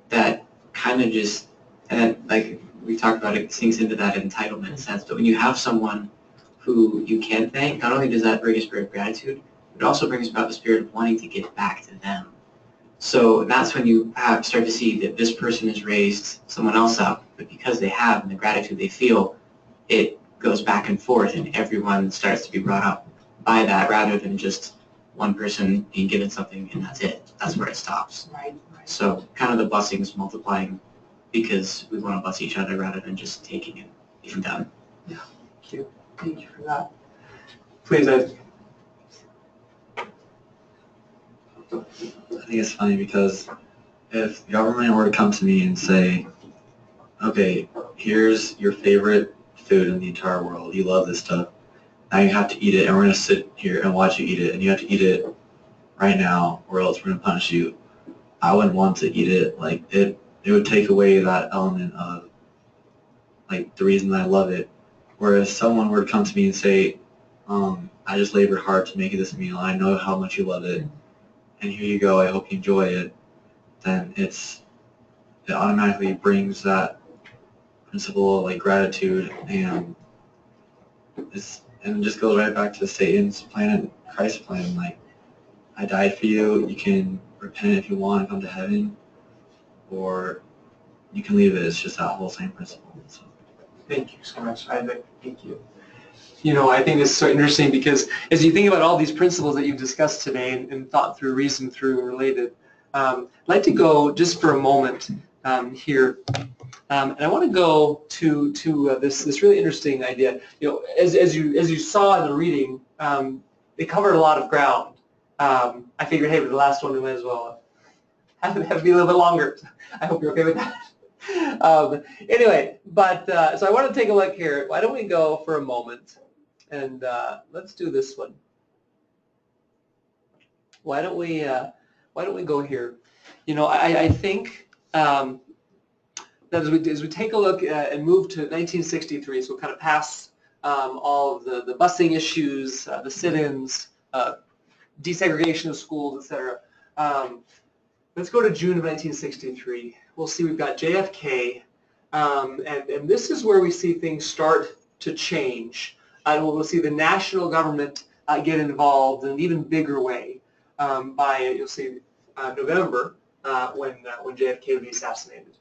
that kind of just, and like we talked about, it sinks into that entitlement sense, but when you have someone who you can thank, not only does that bring a spirit of gratitude, it also brings about the spirit of wanting to give back to them. So that's when you start to see that this person has raised someone else up, but because they have and the gratitude they feel, it goes back and forth and everyone starts to be brought up by that rather than just one person being given something and that's it. That's where it stops. Right. So kind of the blessings multiplying because we want to bless each other rather than just taking it being done. Yeah. Thank you. Thank you for that. Please, I think it's funny because if the government were to come to me and say, okay, here's your favorite food in the entire world, you love this stuff, now you have to eat it and we're going to sit here and watch you eat it and you have to eat it right now or else we're going to punish you, I wouldn't want to eat it. It would take away that element of the reason that I love it. Whereas someone were to come to me and say, I just labored hard to make you this meal, I know how much you love it, and here you go, I hope you enjoy it, then it automatically brings that principle of gratitude, and it just goes right back to Satan's plan and Christ's plan. I died for you, you can repent if you want and come to heaven, or you can leave it. It's just that whole same principle. So. Thank you so much, Isaac. Thank you. I think this is so interesting because as you think about all these principles that you've discussed today and thought through, reasoned through, and related, I'd like to go just for a moment here, and I want to go to this really interesting idea. As you saw in the reading, they covered a lot of ground. I figured, hey, with the last one we might as well have it be a little bit longer. I hope you're okay with that. Anyway, so I want to take a look here. Why don't we go for a moment and let's do this one. Why don't we go here? I think that as we take a look and move to 1963, so we'll kind of pass all of the busing issues, the sit-ins, desegregation of schools, etc. Let's go to June of 1963. We'll see we've got JFK, and this is where we see things start to change. And we'll see the national government get involved in an even bigger way by, you'll see, November when JFK would be assassinated.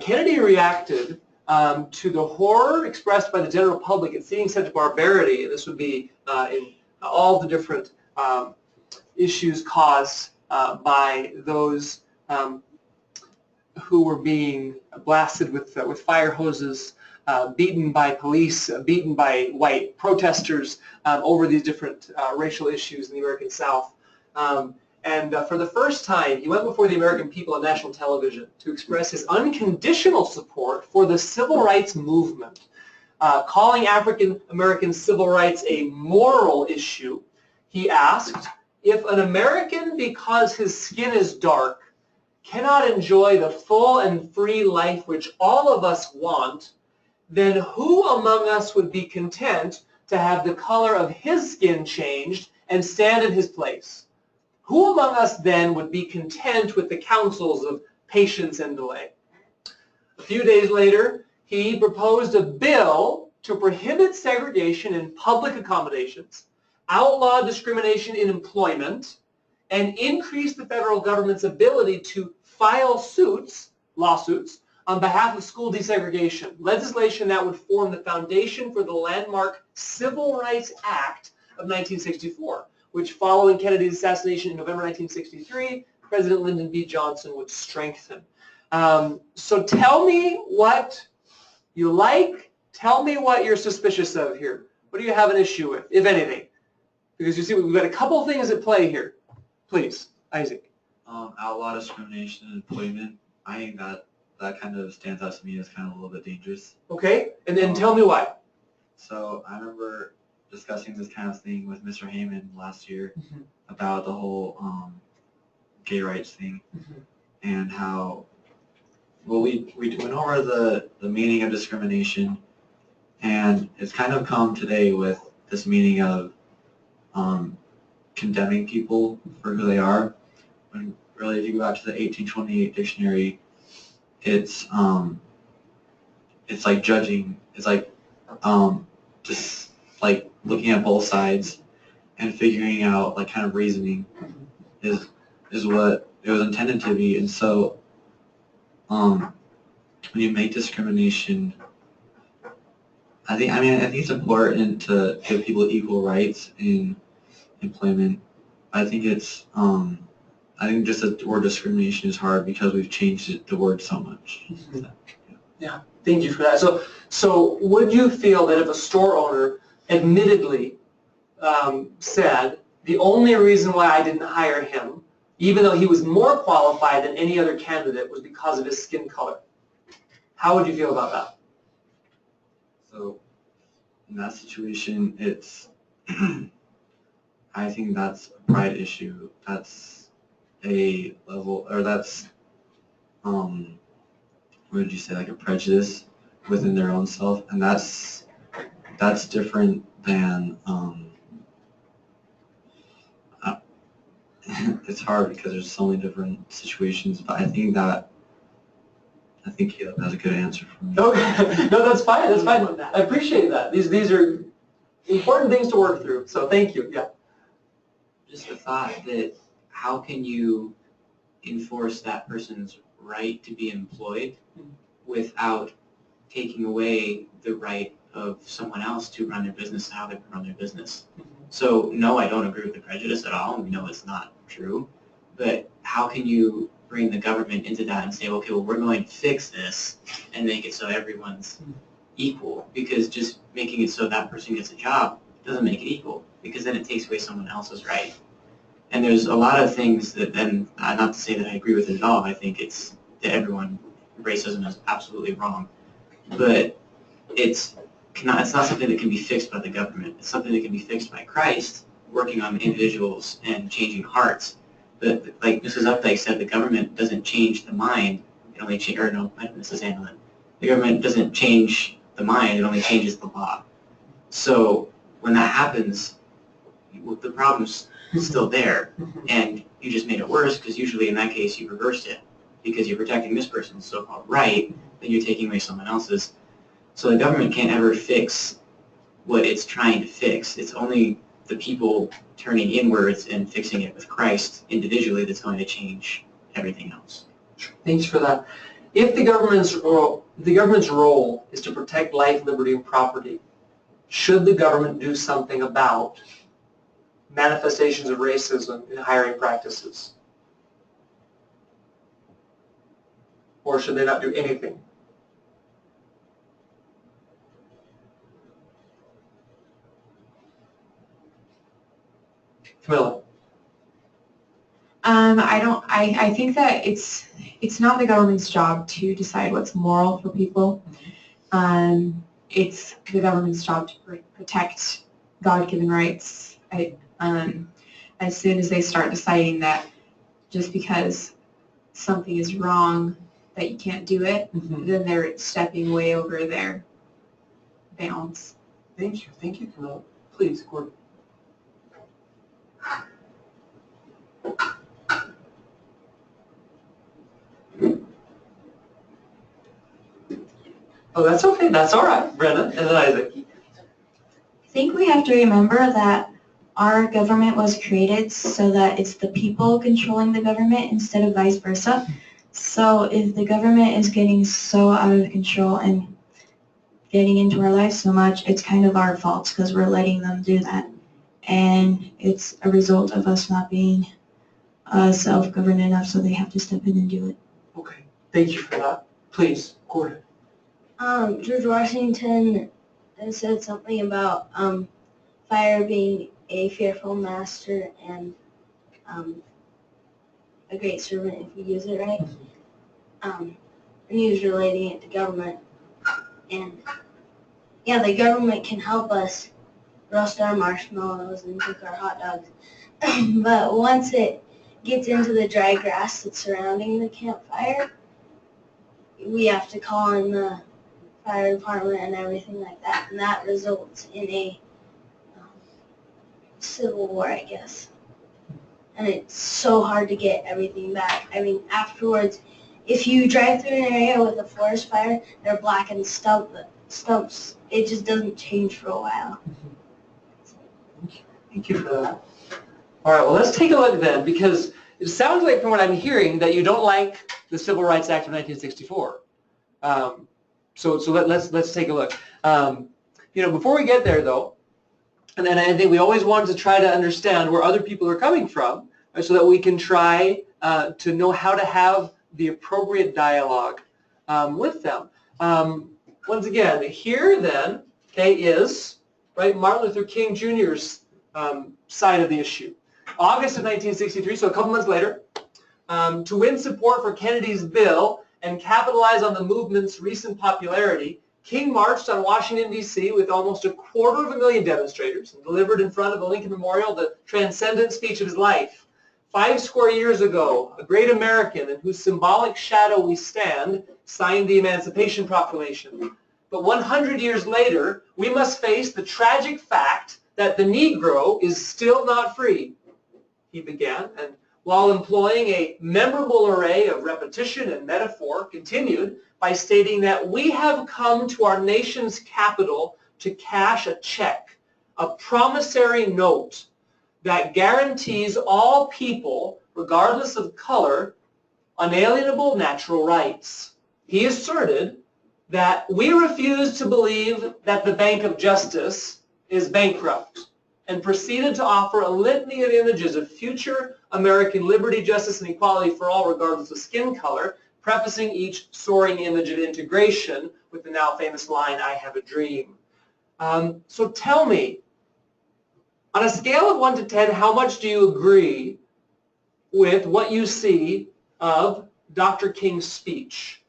Kennedy reacted to the horror expressed by the general public at seeing such barbarity, and this would be in all the different issues caused by those who were being blasted with fire hoses, beaten by police, beaten by white protesters over these different racial issues in the American South. And for the first time, he went before the American people on national television to express his unconditional support for the civil rights movement, calling African American civil rights a moral issue. He asked, if an American, because his skin is dark, cannot enjoy the full and free life which all of us want, then who among us would be content to have the color of his skin changed and stand in his place? Who among us then would be content with the counsels of patience and delay? A few days later, he proposed a bill to prohibit segregation in public accommodations, outlaw discrimination in employment, and increase the federal government's ability to file lawsuits, on behalf of school desegregation, legislation that would form the foundation for the landmark Civil Rights Act of 1964, which following Kennedy's assassination in November 1963, President Lyndon B. Johnson would strengthen. So tell me what you like, tell me what you're suspicious of here. What do you have an issue with, if anything? Because you see, we've got a couple things at play here. Please, Isaac. Outlaw discrimination in employment. I think that kind of stands out to me as kind of a little bit dangerous. Okay, and then tell me why. So I remember discussing this kind of thing with Mr. Heyman last year about the whole gay rights thing and how, well, we went over the meaning of discrimination, and it's kind of come today with this meaning of condemning people for who they are. When really, if you go back to the 1828 dictionary, it's like judging. It's like just like looking at both sides and figuring out like kind of reasoning is what it was intended to be. And so when you make discrimination, I think it's important to give people equal rights in employment. I think it's I think just the word discrimination is hard because we've changed the word so much. Yeah, thank you for that. So would you feel that if a store owner admittedly said, the only reason why I didn't hire him, even though he was more qualified than any other candidate, was because of his skin color? How would you feel about that? So in that situation, it's I think that's a pride issue. That's a level, or that's what did you say, like a prejudice within their own self, and that's different than it's hard because there's so many different situations, but I think Caleb has a good answer for me. Okay, no, that's fine. That's fine. I appreciate that. These are important things to work through. So thank you. Yeah. Just the thought that how can you enforce that person's right to be employed without taking away the right of someone else to run their business how they run their business? So no, I don't agree with the prejudice at all. We know it's not true. But how can you bring the government into that and say, okay, well, we're going to fix this and make it so everyone's equal? Because just making it so that person gets a job doesn't make it equal, because then it takes away someone else's right. And there's a lot of things that then, not to say that I agree with it at all, I think it's that racism is absolutely wrong. But it's not something that can be fixed by the government. It's something that can be fixed by Christ, working on individuals and changing hearts. But like Mrs. Updike said, the government doesn't change the mind. It only Mrs. Anlin. The government doesn't change the mind. It only changes the law. So when that happens, the problems It's still there, and you just made it worse because usually in that case you reversed it because you're protecting this person's so-called right, but you're taking away someone else's. So the government can't ever fix what it's trying to fix. It's only the people turning inwards and fixing it with Christ individually that's going to change everything else. Thanks for that. If the government's role is to protect life, liberty, and property, should the government do something about manifestations of racism in hiring practices? Or should they not do anything? Camilla. I think that it's not the government's job to decide what's moral for people. It's the government's job to protect God-given rights. As soon as they start deciding that just because something is wrong that you can't do it, then they're stepping way over their bounds. Thank you, Camilla. Please, Gordon. Oh, that's okay. That's all right, Brenna, and then Isaac. I think we have to remember that our government was created so that it's the people controlling the government instead of vice versa. So if the government is getting so out of control and getting into our lives so much, it's kind of our fault because we're letting them do that. And it's a result of us not being self-governed enough, so they have to step in and do it. Okay, thank you for that. Please, Gordon. George Washington said something about fire being a fearful master and a great servant if you use it right. And he was relating it to government. And yeah, the government can help us roast our marshmallows and cook our hot dogs. But once it gets into the dry grass that's surrounding the campfire, we have to call in the fire department and everything like that. And that results in a civil war, I guess. And it's so hard to get everything back. I mean, afterwards, if you drive through an area with a forest fire, they're blackened stumps. It just doesn't change for a while. Thank you for that. All right, well, let's take a look then, because it sounds like from what I'm hearing that you don't like the Civil Rights Act of 1964. So let's take a look. Before we get there, though, and then I think we always want to try to understand where other people are coming from, so that we can try to know how to have the appropriate dialogue with them. Once again, here then, is right Martin Luther King Jr.'s side of the issue. August of 1963, so a couple months later, to win support for Kennedy's bill and capitalize on the movement's recent popularity, King marched on Washington, D.C. with almost 250,000 demonstrators and delivered in front of the Lincoln Memorial the transcendent speech of his life. 50 years ago, a great American in whose symbolic shadow we stand signed the Emancipation Proclamation. But 100 years later, we must face the tragic fact that the Negro is still not free, he began, and while employing a memorable array of repetition and metaphor, continued by stating that we have come to our nation's capital to cash a check, a promissory note that guarantees all people, regardless of color, unalienable natural rights. He asserted that we refuse to believe that the Bank of Justice is bankrupt, and proceeded to offer a litany of images of future American liberty, justice, and equality for all, regardless of skin color, prefacing each soaring image of integration with the now famous line, "I have a dream." So tell me, on a scale of 1 to 10, how much do you agree with what you see of Dr. King's speech?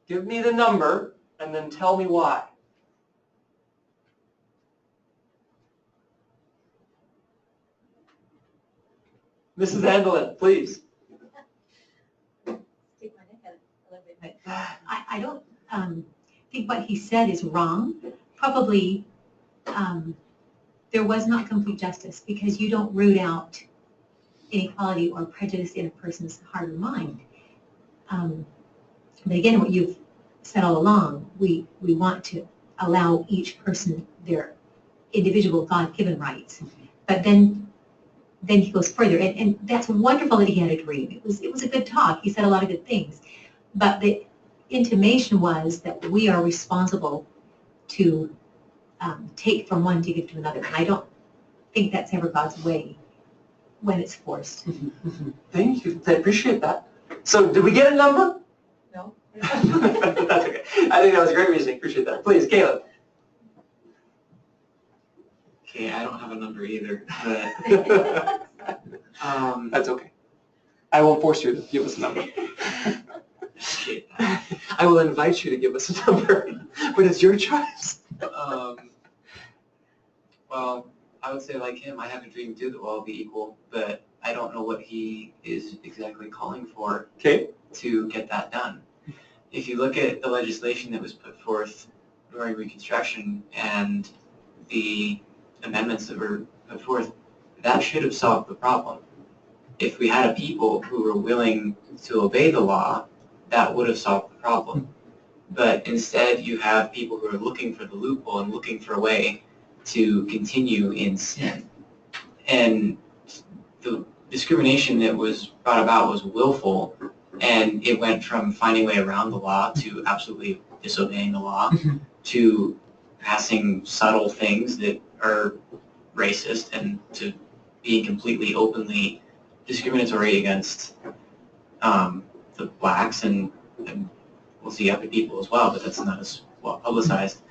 Give me the number and then tell me why. Mrs. Andelin, please. I don't think what he said is wrong. Probably there was not complete justice because you don't root out inequality or prejudice in a person's heart or mind. But again, what you've said all along, we want to allow each person their individual God-given rights. But then he goes further, and that's wonderful that he had a dream. It was a good talk. He said a lot of good things. But the intimation was that we are responsible to take from one to give to another. And I don't think that's ever God's way when it's forced. Thank you. I appreciate that. So did we get a number? No. That's okay. I think that was great reasoning. Appreciate that. Please, Caleb. Okay, I don't have a number either, but That's okay. I won't force you to give us a number. appreciate that. I will invite you to give us a number, but it's your choice. Well, I would say like him, I have a dream too that we'll all be equal, but I don't know what he is exactly calling for Okay. to get that done. If you look at the legislation that was put forth during Reconstruction and the amendments that were put forth, that should have solved the problem. If we had a people who were willing to obey the law, that would have solved the problem. But instead, you have people who are looking for the loophole and looking for a way to continue in sin. And the discrimination that was brought about was willful, and it went from finding a way around the law to absolutely disobeying the law to passing subtle things that are racist and to being completely openly discriminatory against the blacks and we'll see other people as well, but that's not as well publicized.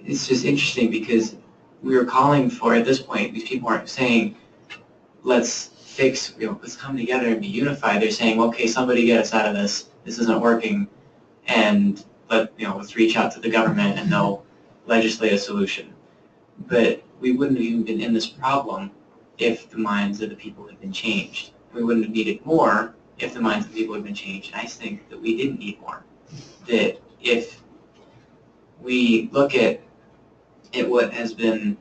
It's just interesting because we were calling for, at this point, these people aren't saying, let's fix, let's come together and be unified. They're saying, okay, somebody get us out of this. This isn't working. And let's reach out to the government and they'll legislate a solution. But we wouldn't have even been in this problem if the minds of the people had been changed. We wouldn't have needed more if the minds of the people had been changed. I think that we didn't need more. That if we look at what has been,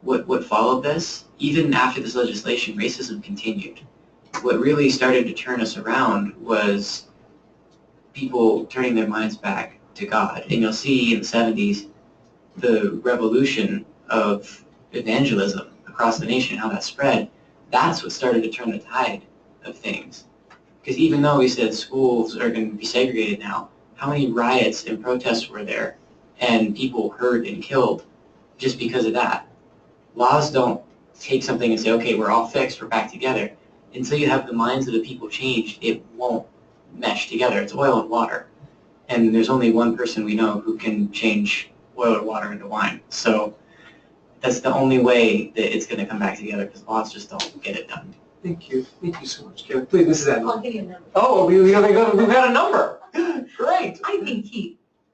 what followed this, even after this legislation, racism continued. What really started to turn us around was people turning their minds back to God. And you'll see in the 70s the revolution of evangelism across the nation, how that spread. That's what started to turn the tide of things. Because even though we said schools are going to be segregated now, how many riots and protests were there and people hurt and killed just because of that? Laws don't take something and say, okay, we're all fixed, we're back together. Until you have the minds of the people changed, it won't mesh together. It's oil and water. And there's only one person we know who can change oil or water into wine. So that's the only way that it's going to come back together, because laws just don't get it done. Thank you. Thank you so much, Caleb. Please, Mrs. Adams. I'll give you a number. Oh, we got a number. Great. I think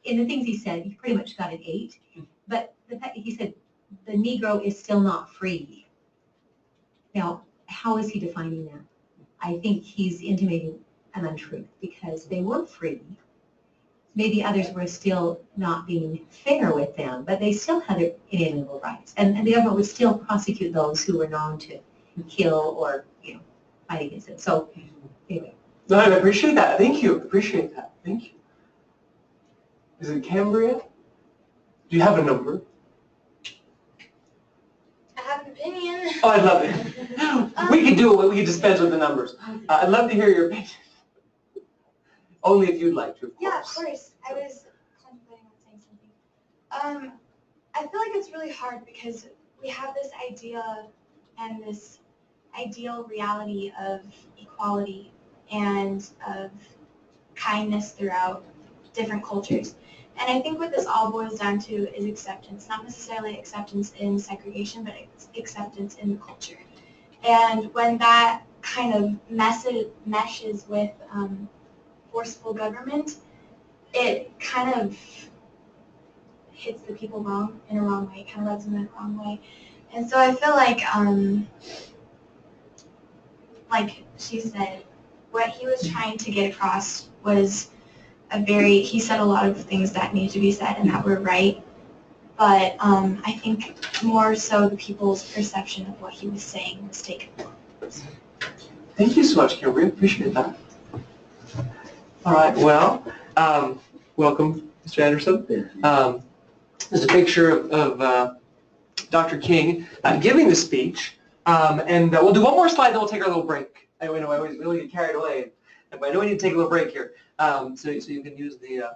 in the things he said, he pretty much got an 8. But the fact that he said the Negro is still not free. Now, how is he defining that? I think he's intimating an untruth because they were free. Maybe others were still not being fair with them, but they still had their inalienable rights. And the government would still prosecute those who were known to kill or, fight against it. So, anyway. No, I appreciate that. Thank you. Appreciate that. Thank you. Is it Cambria? Do you have a number? I have an opinion. Oh, I'd love it. We could do it. We could dispense with the numbers. I'd love to hear your opinion. Only if you'd like to, of course. Yeah, of course. I was contemplating on saying something. I feel like it's really hard because we have this idea and this ideal reality of equality and of kindness throughout different cultures. And I think what this all boils down to is acceptance, not necessarily acceptance in segregation, but acceptance in the culture. And when that kind of meshes with forceful government, it kind of hits the people wrong in a wrong way, kind of rubs them in the wrong way. And so I feel like she said, what he was trying to get across was he said a lot of things that needed to be said and that were right, but I think more so the people's perception of what he was saying was taken. Thank you so much, Kim. We appreciate that. All right. Well, welcome, Mr. Anderson. There's a picture of Dr. King giving the speech, and we'll do one more slide, then we'll take our little break. I know we really get carried away, but I know we need to take a little break here, so you can use the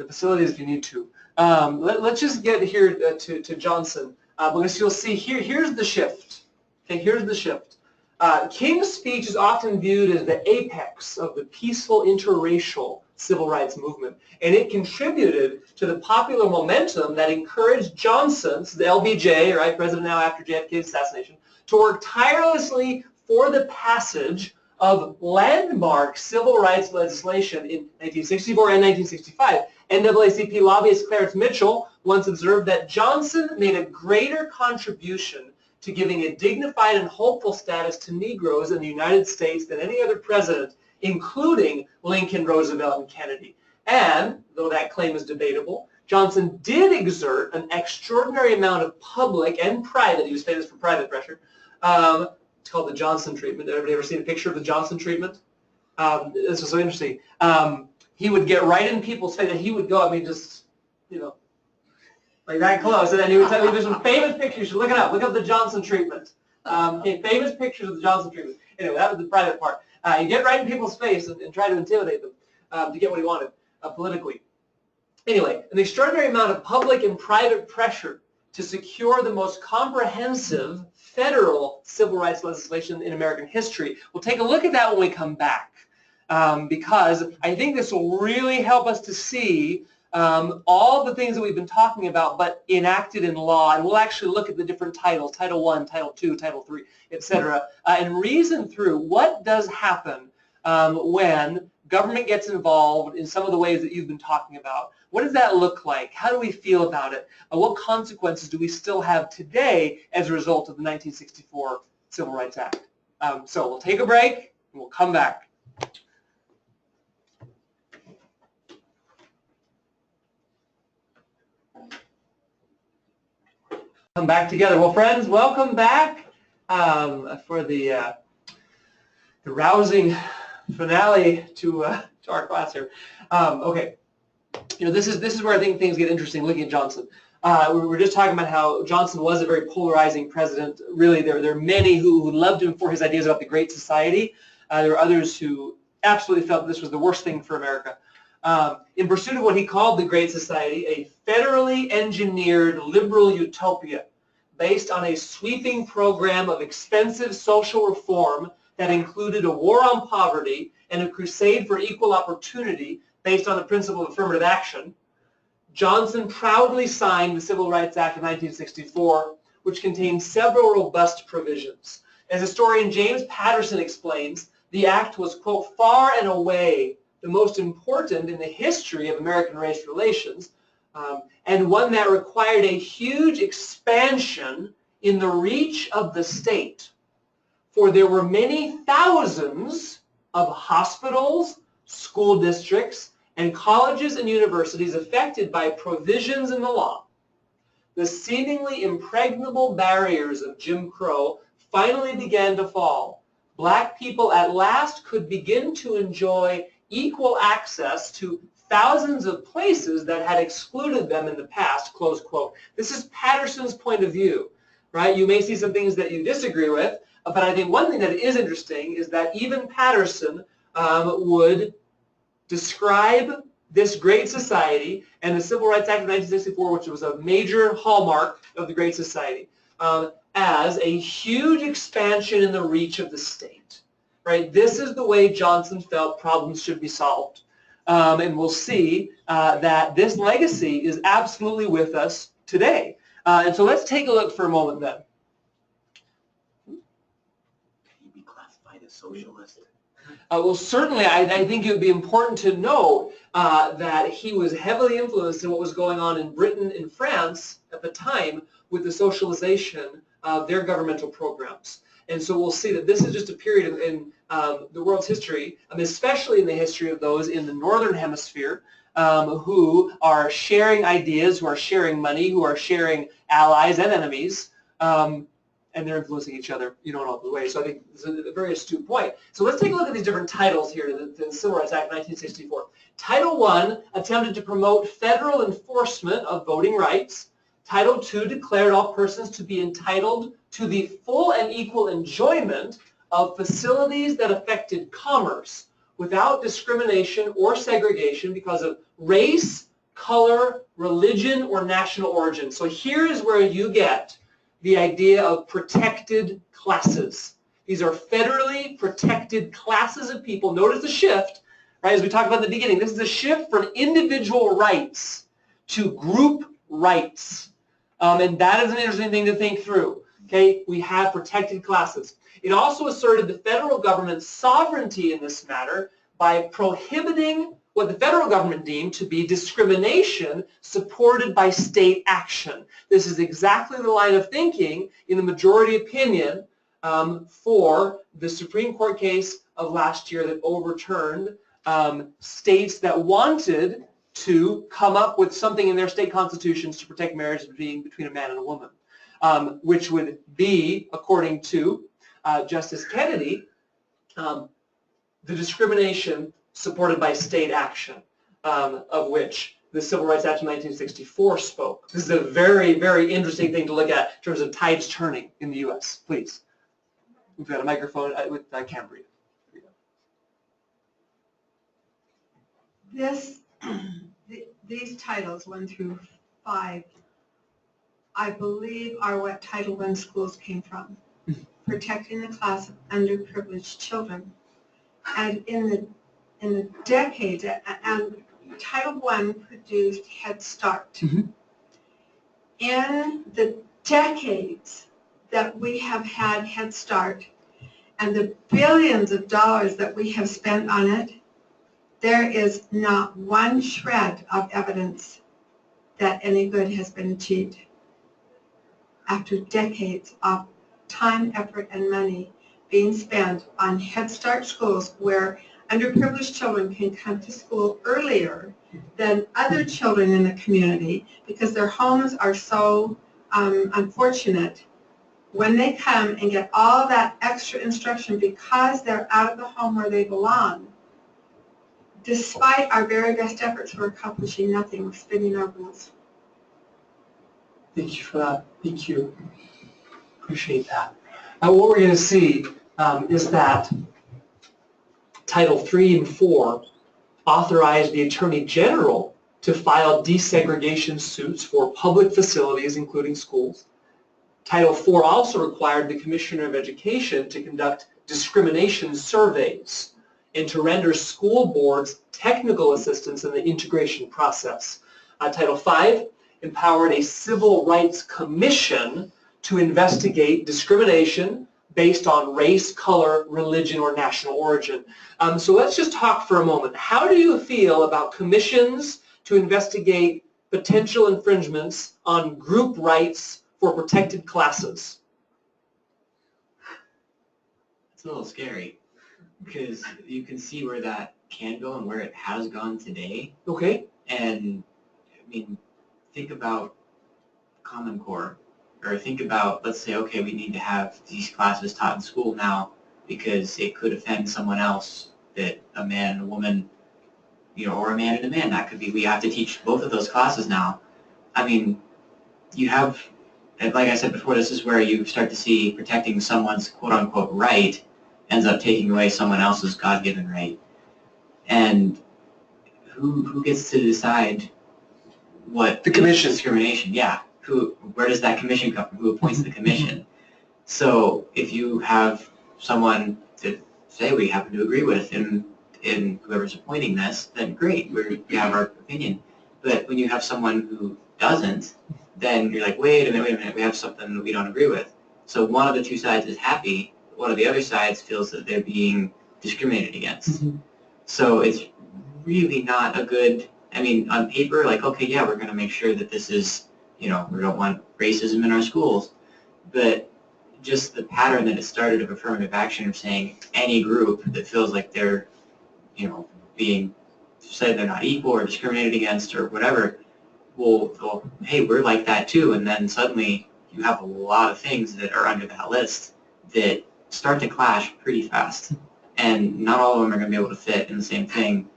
facilities if you need to. Let's just get here to Johnson, because you'll see here's the shift. Okay, here's the shift. King's speech is often viewed as the apex of the peaceful interracial civil rights movement, and it contributed to the popular momentum that encouraged Johnson, the LBJ, right, president now after JFK's assassination, to work tirelessly for the passage of landmark civil rights legislation in 1964 and 1965. NAACP lobbyist Clarence Mitchell once observed that Johnson made a greater contribution to giving a dignified and hopeful status to Negroes in the United States than any other president, including Lincoln, Roosevelt, and Kennedy. And, though that claim is debatable, Johnson did exert an extraordinary amount of public and private, he was famous for private pressure, it's called the Johnson treatment. Everybody ever seen a picture of the Johnson treatment? This was so interesting. He would get right in people's face, and he would go, I mean, just, you know, like that close, and then he would tell me there's some famous pictures. You should look it up. Look up the Johnson treatment. Okay, famous pictures of the Johnson treatment. Anyway, that was the private part. You get right in people's face and try to intimidate them to get what he wanted politically. Anyway, an extraordinary amount of public and private pressure to secure the most comprehensive federal civil rights legislation in American history. We'll take a look at that when we come back, because I think this will really help us to see all the things that we've been talking about, but enacted in law, and we'll actually look at the different titles, Title I, Title II, Title III, etc., and reason through what does happen when government gets involved in some of the ways that you've been talking about. What does that look like? How do we feel about it? What consequences do we still have today as a result of the 1964 Civil Rights Act? So we'll take a break, and we'll come back. Come back together. Well, friends, welcome back for the rousing finale to our class here. Okay, you know, this is where I think things get interesting. Looking at Johnson, we were just talking about how Johnson was a very polarizing president. Really, there are many who loved him for his ideas about the Great Society. There were others who absolutely felt this was the worst thing for America. In pursuit of what he called the Great Society, a federally engineered liberal utopia based on a sweeping program of expensive social reform that included a war on poverty and a crusade for equal opportunity based on the principle of affirmative action, Johnson proudly signed the Civil Rights Act of 1964, which contained several robust provisions. As historian James Patterson explains, the act was, quote, far and away the most important in the history of American race relations, and one that required a huge expansion in the reach of the state. For there were many thousands of hospitals, school districts, and colleges and universities affected by provisions in the law. The seemingly impregnable barriers of Jim Crow finally began to fall. Black people at last could begin to enjoy equal access to thousands of places that had excluded them in the past, close quote. This is Patterson's point of view, right? You may see some things that you disagree with, but I think one thing that is interesting is that even Patterson would describe this Great Society and the Civil Rights Act of 1964, which was a major hallmark of the Great Society, as a huge expansion in the reach of the state, right? This is the way Johnson felt problems should be solved. And we'll see that this legacy is absolutely with us today. And so let's take a look for a moment then. Can you be classified as socialist? Well, certainly, I think it would be important to know that he was heavily influenced in what was going on in Britain and France at the time with the socialization of their governmental programs. And so we'll see that this is just a period in the world's history, especially in the history of those in the Northern Hemisphere, who are sharing ideas, who are sharing money, who are sharing allies and enemies, and they're influencing each other, in all the ways. So I think it's a very astute point. So let's take a look at these different titles here to the Civil Rights Act 1964. Title I attempted to promote federal enforcement of voting rights. Title II declared all persons to be entitled to the full and equal enjoyment of facilities that affected commerce without discrimination or segregation because of race, color, religion, or national origin. So here is where you get the idea of protected classes. These are federally protected classes of people. Notice the shift, right? As we talked about in the beginning, this is a shift from individual rights to group rights. And that is an interesting thing to think through. Okay, we have protected classes. It also asserted the federal government's sovereignty in this matter by prohibiting what the federal government deemed to be discrimination supported by state action. This is exactly the line of thinking in the majority opinion for the Supreme Court case of last year that overturned states that wanted to come up with something in their state constitutions to protect marriage between a man and a woman, which would be, according to Justice Kennedy, the discrimination supported by state action, of which the Civil Rights Act of 1964 spoke. This is a very, very interesting thing to look at in terms of tides turning in the U.S. Please. We've got a microphone with Cambria. These titles, 1 through 5, I believe are what Title I schools came from, protecting the class of underprivileged children. And in the decades, and Title I produced Head Start. Mm-hmm. In the decades that we have had Head Start and the billions of dollars that we have spent on it, there is not one shred of evidence that any good has been achieved. After decades of time, effort, and money being spent on Head Start schools where underprivileged children can come to school earlier than other children in the community because their homes are so unfortunate. When they come and get all that extra instruction because they're out of the home where they belong, despite our very best efforts, we're accomplishing nothing. We're spinning our wheels. Thank you for that. Thank you. Appreciate that. What we're going to see is that Title III and IV authorized the Attorney General to file desegregation suits for public facilities, including schools. Title IV also required the Commissioner of Education to conduct discrimination surveys and to render school boards technical assistance in the integration process. Title V empowered a Civil Rights Commission to investigate discrimination based on race, color, religion, or national origin. So let's just talk for a moment. How do you feel about commissions to investigate potential infringements on group rights for protected classes? It's a little scary because you can see where that can go and where it has gone today. Okay. And, I mean, think about Common Core. Or think about, let's say, okay, we need to have these classes taught in school now because it could offend someone else, that a man and a woman, or a man and a man. That could be, we have to teach both of those classes now. I mean, you have, like I said before, this is where you start to see protecting someone's quote-unquote right ends up taking away someone else's God-given right. And who gets to decide what the commission discrimination? Yeah. Where does that commission come from? Who appoints the commission? So if you have someone to say we happen to agree with in whoever's appointing this, then great, we have our opinion. But when you have someone who doesn't, then you're like, wait a minute, we have something that we don't agree with. So one of the two sides is happy, one of the other sides feels that they're being discriminated against. Mm-hmm. So it's really not a good, I mean, on paper, like, okay, yeah, we're going to make sure that this is, we don't want racism in our schools, but just the pattern that it started of affirmative action of saying any group that feels like they're, being say they're not equal or discriminated against or whatever, well, hey, we're like that too, and then suddenly you have a lot of things that are under that list that start to clash pretty fast, and not all of them are going to be able to fit in the same thing,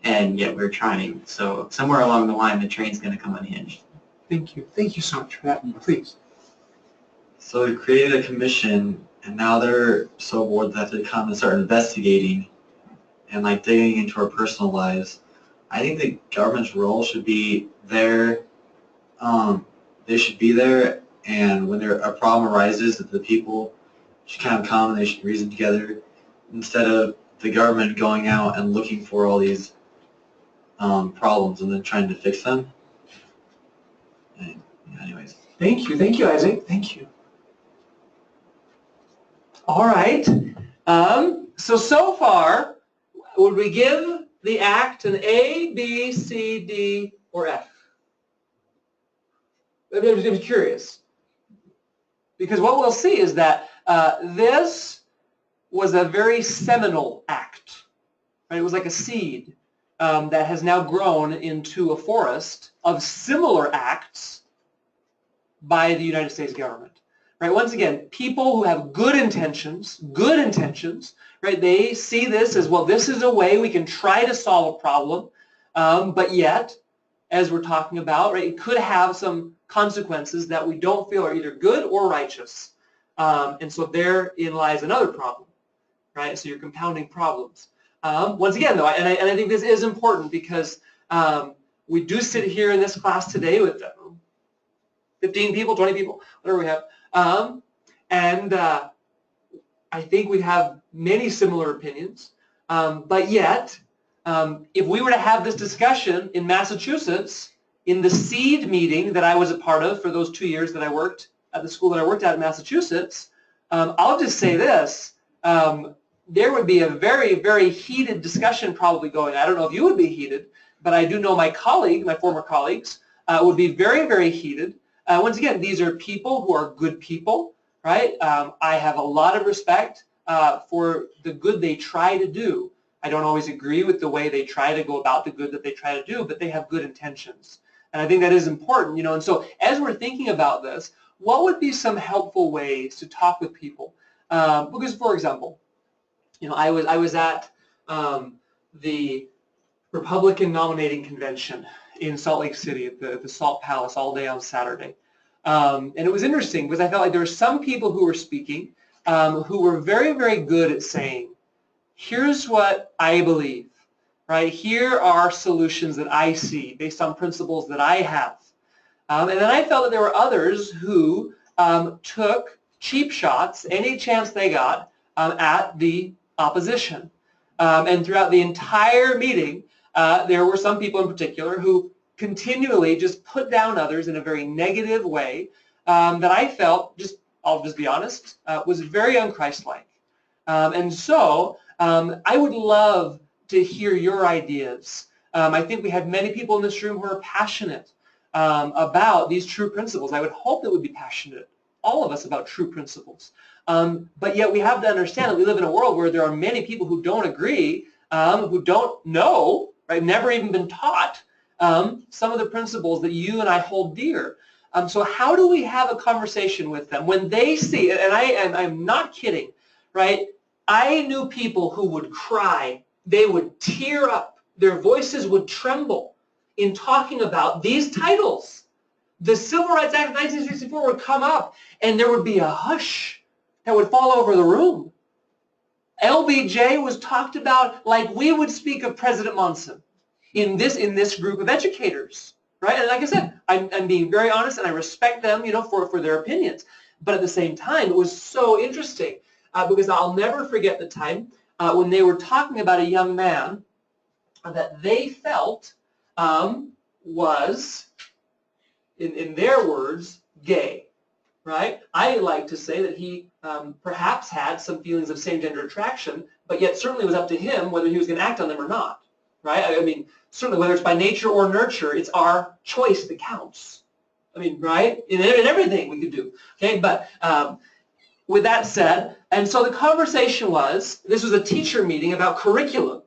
and yet we're trying. So somewhere along the line, the train's going to come unhinged. Thank you. Thank you so much for that. Please. So we created a commission, and now they're so bored that they come and start investigating and like digging into our personal lives. I think the government's role should be there. They should be there, and when a problem arises, that the people should kind of come and they should reason together, instead of the government going out and looking for all these problems and then trying to fix them. And, anyways. Thank you, Isaac. Thank you. All right. So far, would we give the act an A, B, C, D, or F? I'm just curious. Because what we'll see is that this was a very seminal act. Right? It was like a seed that has now grown into a forest of similar acts by the United States government. Right? Once again, people who have good intentions, right? They see this as, well, this is a way we can try to solve a problem, but yet, as we're talking about, right, it could have some consequences that we don't feel are either good or righteous. And so therein lies another problem, right? So you're compounding problems. Once again, though, and I think this is important because we do sit here in this class today with 15 people, 20 people, whatever we have. I think we have many similar opinions, but yet, if we were to have this discussion in Massachusetts, in the seed meeting that I was a part of for those 2 years that I worked at the school that I worked at in Massachusetts, I'll just say this, there would be a very, very heated discussion probably going. I don't know if you would be heated, but I do know my former colleagues, would be very, very heated. Once again, these are people who are good people, right? I have a lot of respect for the good they try to do. I don't always agree with the way they try to go about the good that they try to do, but they have good intentions. And I think that is important, and so as we're thinking about this, what would be some helpful ways to talk with people? Because, for example, I was at the Republican nominating convention in Salt Lake City at the Salt Palace all day on Saturday. And it was interesting because I felt like there were some people who were speaking who were very, very good at saying, here's what I believe, right? Here are solutions that I see based on principles that I have. And then I felt that there were others who took cheap shots, any chance they got, at the opposition. And throughout the entire meeting, there were some people in particular who continually just put down others in a very negative way that I felt, I'll just be honest, was very unchristlike. And so I would love to hear your ideas. I think we have many people in this room who are passionate about these true principles. I would hope that we'd be passionate, all of us, about true principles. But yet we have to understand that we live in a world where there are many people who don't agree, who don't know, right, never even been taught some of the principles that you and I hold dear. So how do we have a conversation with them when they see, and I'm not kidding, right? I knew people who would cry, they would tear up, their voices would tremble in talking about these titles. The Civil Rights Act of 1964 would come up and there would be a hush that would fall over the room. LBJ was talked about like we would speak of President Monson in this group of educators, right? And like I said, I'm being very honest and I respect them, for their opinions. But at the same time, it was so interesting because I'll never forget the time when they were talking about a young man that they felt was, in their words, gay, right? I like to say that he perhaps had some feelings of same-gender attraction, but yet certainly it was up to him whether he was going to act on them or not, right? I mean, certainly whether it's by nature or nurture, it's our choice that counts. I mean, right? In everything we could do, okay? But with that said, and so the conversation was, this was a teacher meeting about curriculum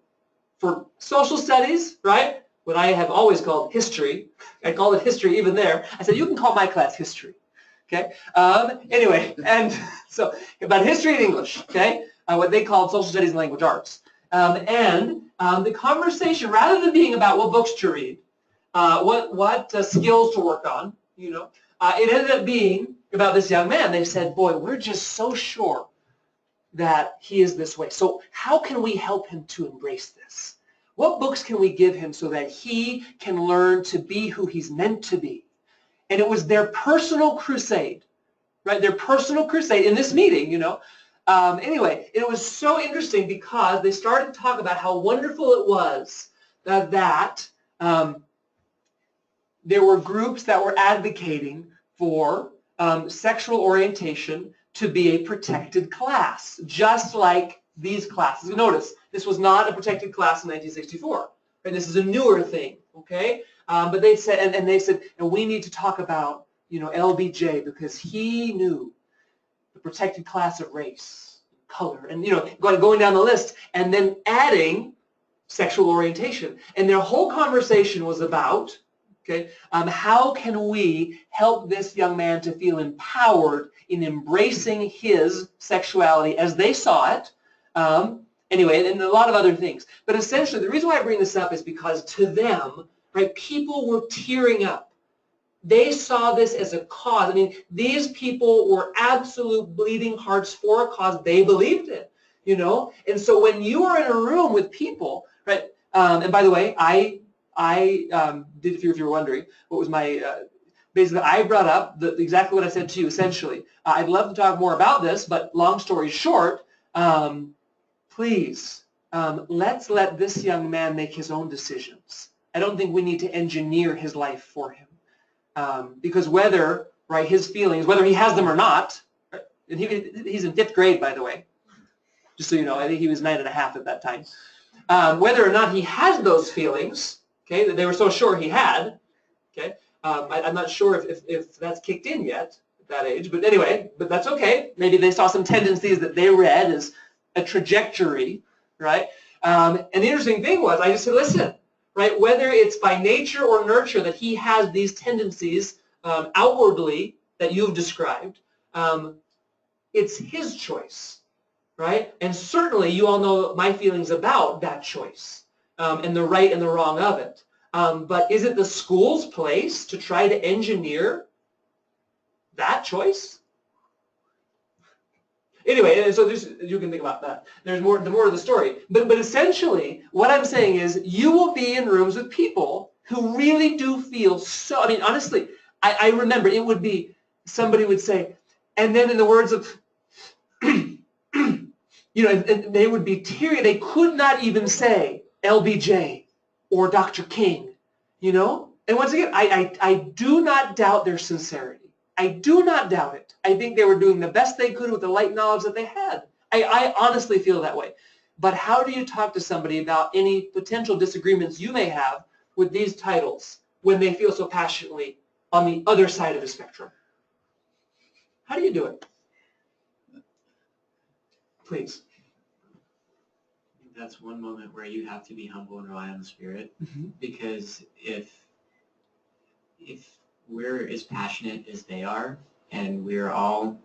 for social studies, right, what I have always called history, I call it history even there, I said, you can call my class history, okay? Anyway, and so, about history and English, okay, what they called social studies and language arts. The conversation, rather than being about what books to read, what skills to work on, you know, it ended up being about this young man. They said, boy, we're just so sure that he is this way. So how can we help him to embrace this? What books can we give him so that he can learn to be who he's meant to be? And it was their personal crusade, right? Their personal crusade in this meeting, you know. Anyway, it was so interesting because they started to talk about how wonderful it was that there were groups that were advocating for sexual orientation to be a protected class, just like these classes. Notice, this was not a protected class in 1964. Right? This is a newer thing, okay? But they said, and they said, and we need to talk about, you know, LBJ because he knew the protected class of race, color, and, you know, going down the list, and then adding sexual orientation. And their whole conversation was about, okay, how can we help this young man to feel empowered in embracing his sexuality as they saw it, anyway, and a lot of other things. But essentially, the reason why I bring this up is because to them, right, people were tearing up. They saw this as a cause. I mean, these people were absolute bleeding hearts for a cause they believed in, you know? And so when you are in a room with people, right, and by the way, I did, if you were wondering, what was my, basically I brought up exactly what I said to you, essentially. I'd love to talk more about this, but long story short, please, let's let this young man make his own decisions. I don't think we need to engineer his life for him. Because whether, right, his feelings, whether he has them or not, right, and he's in 5th grade, by the way, just so you know, I think he was 9.5 at that time. Whether or not he has those feelings, okay, that they were so sure he had, okay, I'm not sure if that's kicked in yet at that age, but anyway, but that's okay. Maybe they saw some tendencies that they read as a trajectory, right? And the interesting thing was, I just said, listen, right, whether it's by nature or nurture that he has these tendencies outwardly that you've described, it's his choice, right? And certainly you all know my feelings about that choice and the right and the wrong of it. But is it the school's place to try to engineer that choice? Anyway, so you can think about that. There's more of the story. But essentially, what I'm saying is you will be in rooms with people who really do feel so, I mean, honestly, I remember it would be, somebody would say, and then in the words of, you know, and they would be teary. They could not even say LBJ or Dr. King, you know? And once again, I do not doubt their sincerity. I do not doubt it. I think they were doing the best they could with the light knowledge that they had. I honestly feel that way. But how do you talk to somebody about any potential disagreements you may have with these titles when they feel so passionately on the other side of the spectrum? How do you do it? Please. I think that's one moment where you have to be humble and rely on the Spirit, because if we're as passionate as they are, and we all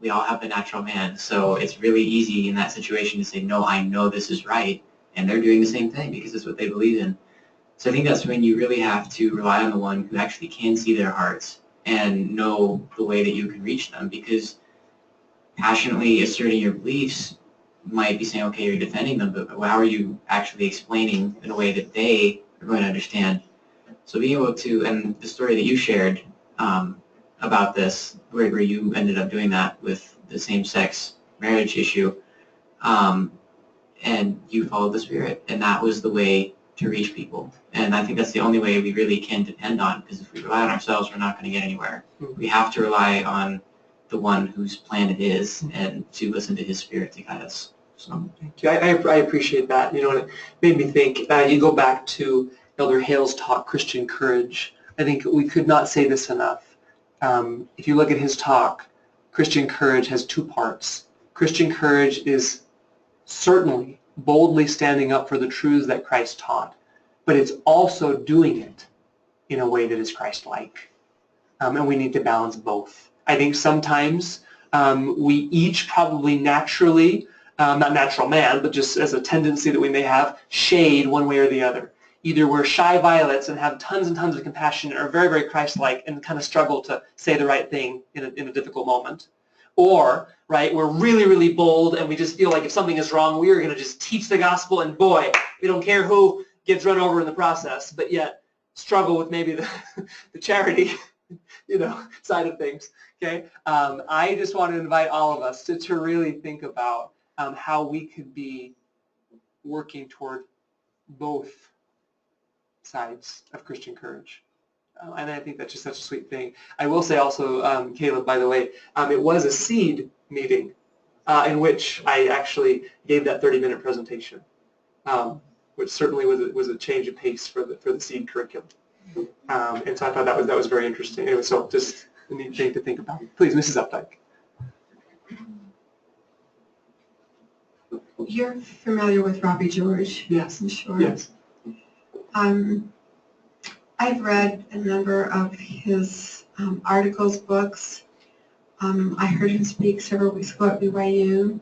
have the natural man, so it's really easy in that situation to say, no, I know this is right, and they're doing the same thing because it's what they believe in. So I think that's when you really have to rely on the one who actually can see their hearts and know the way that you can reach them, because passionately asserting your beliefs might be saying, okay, you're defending them, but how are you actually explaining in a way that they are going to understand? So being able to, and the story that you shared about this, where you ended up doing that with the same-sex marriage issue, and you followed the Spirit, and that was the way to reach people. And I think that's the only way we really can depend on, because if we rely on ourselves, we're not going to get anywhere. We have to rely on the one whose plan it is, and to listen to his Spirit to guide us. So. Thank you. I appreciate that. You know, and it made me think, you go back to Elder Hale's talk, Christian Courage. I think we could not say this enough. If you look at his talk, Christian Courage has 2 parts. Christian Courage is certainly boldly standing up for the truths that Christ taught, but it's also doing it in a way that is Christ-like. And we need to balance both. I think sometimes we each probably naturally, not natural man, but just as a tendency that we may have, shade one way or the other. Either we're shy violets and have tons and tons of compassion and are very, very Christ-like and kind of struggle to say the right thing in a difficult moment. Or, right, we're really, really bold and we just feel like if something is wrong, we are going to just teach the gospel and boy, we don't care who gets run over in the process, but yet struggle with maybe the charity, side of things, okay? I just want to invite all of us to really think about how we could be working toward both sides of Christian courage. And I think that's just such a sweet thing. I will say also, Caleb, by the way, it was a seed meeting in which I actually gave that 30-minute presentation, which certainly was a change of pace for the seed curriculum. And so I thought that was very interesting. Anyway, so just a neat thing to think about. Please, Mrs. Updike. You're familiar with Robbie George? Yes. I'm sure. Yes. I've read a number of his articles, books. I heard him speak several weeks ago at BYU.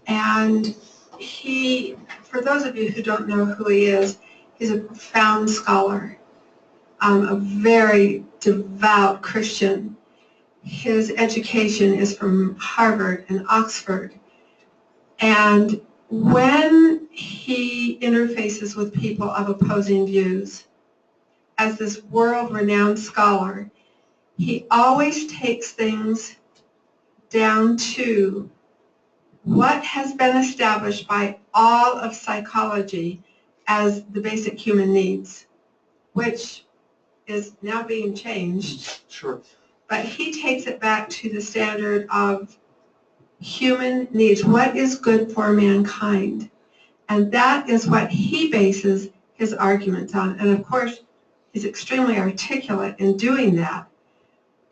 And he, for those of you who don't know who he is, he's a profound scholar, a very devout Christian. His education is from Harvard and Oxford. And when he interfaces with people of opposing views, as this world-renowned scholar, he always takes things down to what has been established by all of psychology as the basic human needs, which is now being changed. Sure. But he takes it back to the standard of human needs. What is good for mankind? And that is what he bases his arguments on. And of course, he's extremely articulate in doing that.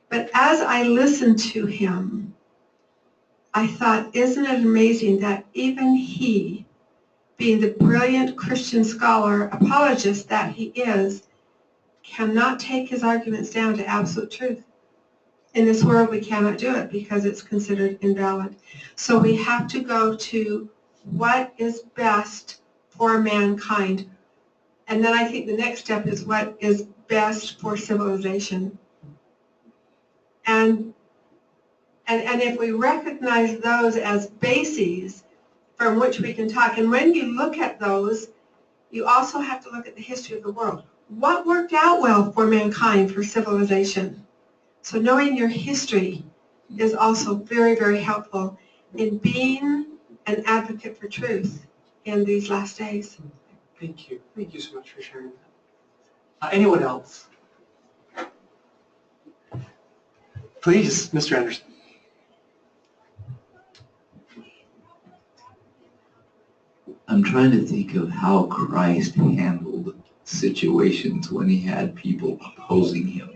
But as I listened to him, I thought, isn't it amazing that even he, being the brilliant Christian scholar, apologist that he is, cannot take his arguments down to absolute truth. In this world, we cannot do it because it's considered invalid. So we have to go to what is best for mankind. And then I think the next step is what is best for civilization. And if we recognize those as bases from which we can talk, and when you look at those, you also have to look at the history of the world. What worked out well for mankind, for civilization? So knowing your history is also very, very helpful in being an advocate for truth in these last days. Thank you. Thank you so much for sharing that. Anyone else? Please, Mr. Anderson. I'm trying to think of how Christ handled situations when he had people opposing him.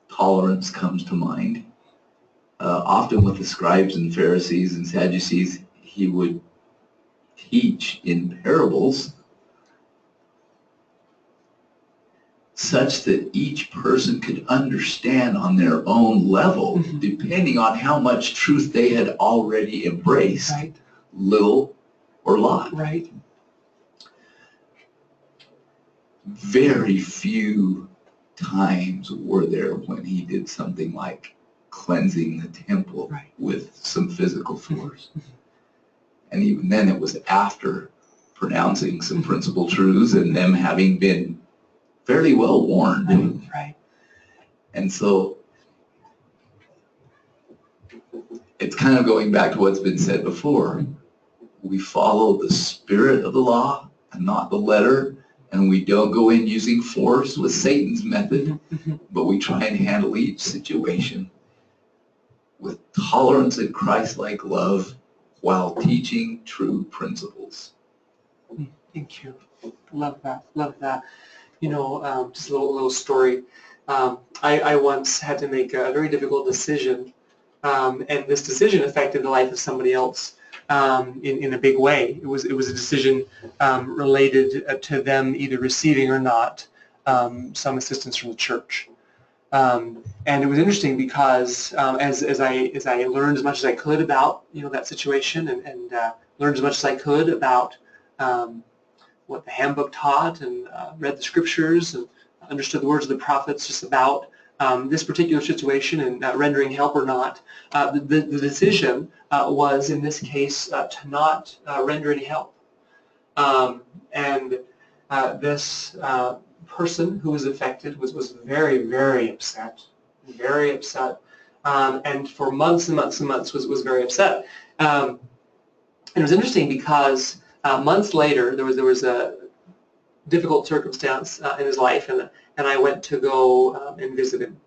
Tolerance comes to mind. Often with the scribes and Pharisees and Sadducees, he would teach in parables such that each person could understand on their own level, depending on how much truth they had already embraced, Right. little or lot. Right. Very few times were there when he did something like cleansing the temple Right. with some physical force. And even then it was after pronouncing some principal truths and them having been fairly well warned. Right. And so it's kind of going back to what's been said before. We follow the spirit of the law and not the letter, and we don't go in using force with Satan's method, but we try and handle each situation with tolerance and Christ-like love while teaching true principles. Thank you. Love that. Love that. Just a little story. I once had to make a very difficult decision and this decision affected the life of somebody else in a big way. It was a decision related to them either receiving or not some assistance from the church. And it was interesting because as I learned as much as I could about that situation and learned as much as I could about what the handbook taught and read the scriptures and understood the words of the prophets just about this particular situation and rendering help or not, the decision was in this case to not render any help. And this person who was affected was very, very upset, and for months and months and months was very upset. And it was interesting because months later there was a difficult circumstance in his life, and I went to go and visit him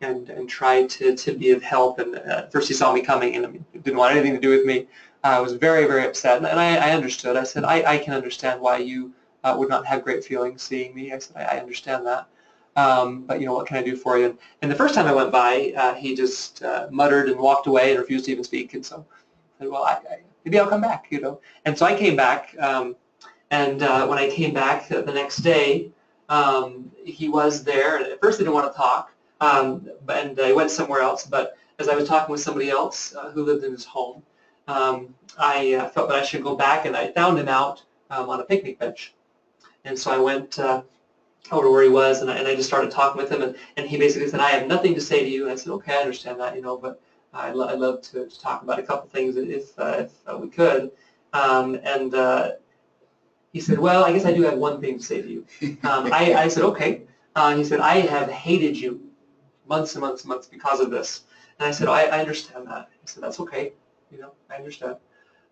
and try to be of help. And first he saw me coming and didn't want anything to do with me. I was very, very upset, and I understood. I said, I can understand why you would not have great feelings seeing me. I said, I understand that. But what can I do for you? And the first time I went by, he just muttered and walked away and refused to even speak. And so I said, well, maybe I'll come back, And so I came back, and when I came back the next day, he was there. And at first he didn't want to talk, and I went somewhere else. But as I was talking with somebody else who lived in his home, I felt that I should go back, and I found him out on a picnic bench. And so I went over to where he was, and I just started talking with him, and he basically said, I have nothing to say to you. And I said, okay, I understand that, but I'd love to talk about a couple things if we could. And he said, well, I guess I do have one thing to say to you. I said, okay. He said, I have hated you months and months and months because of this. And I said, I understand that. He said, that's okay. I understand.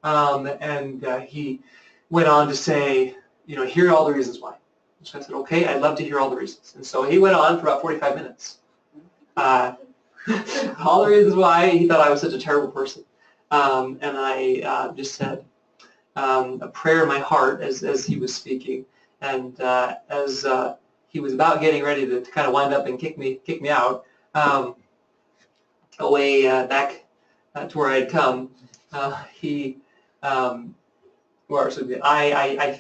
And he went on to say, here are all the reasons why. So I said, okay, I'd love to hear all the reasons. And so he went on for about 45 minutes. All the reasons why he thought I was such a terrible person. And I just said a prayer in my heart as he was speaking. And as he was about getting ready to kind of wind up and kick me out, away back to where I had come, I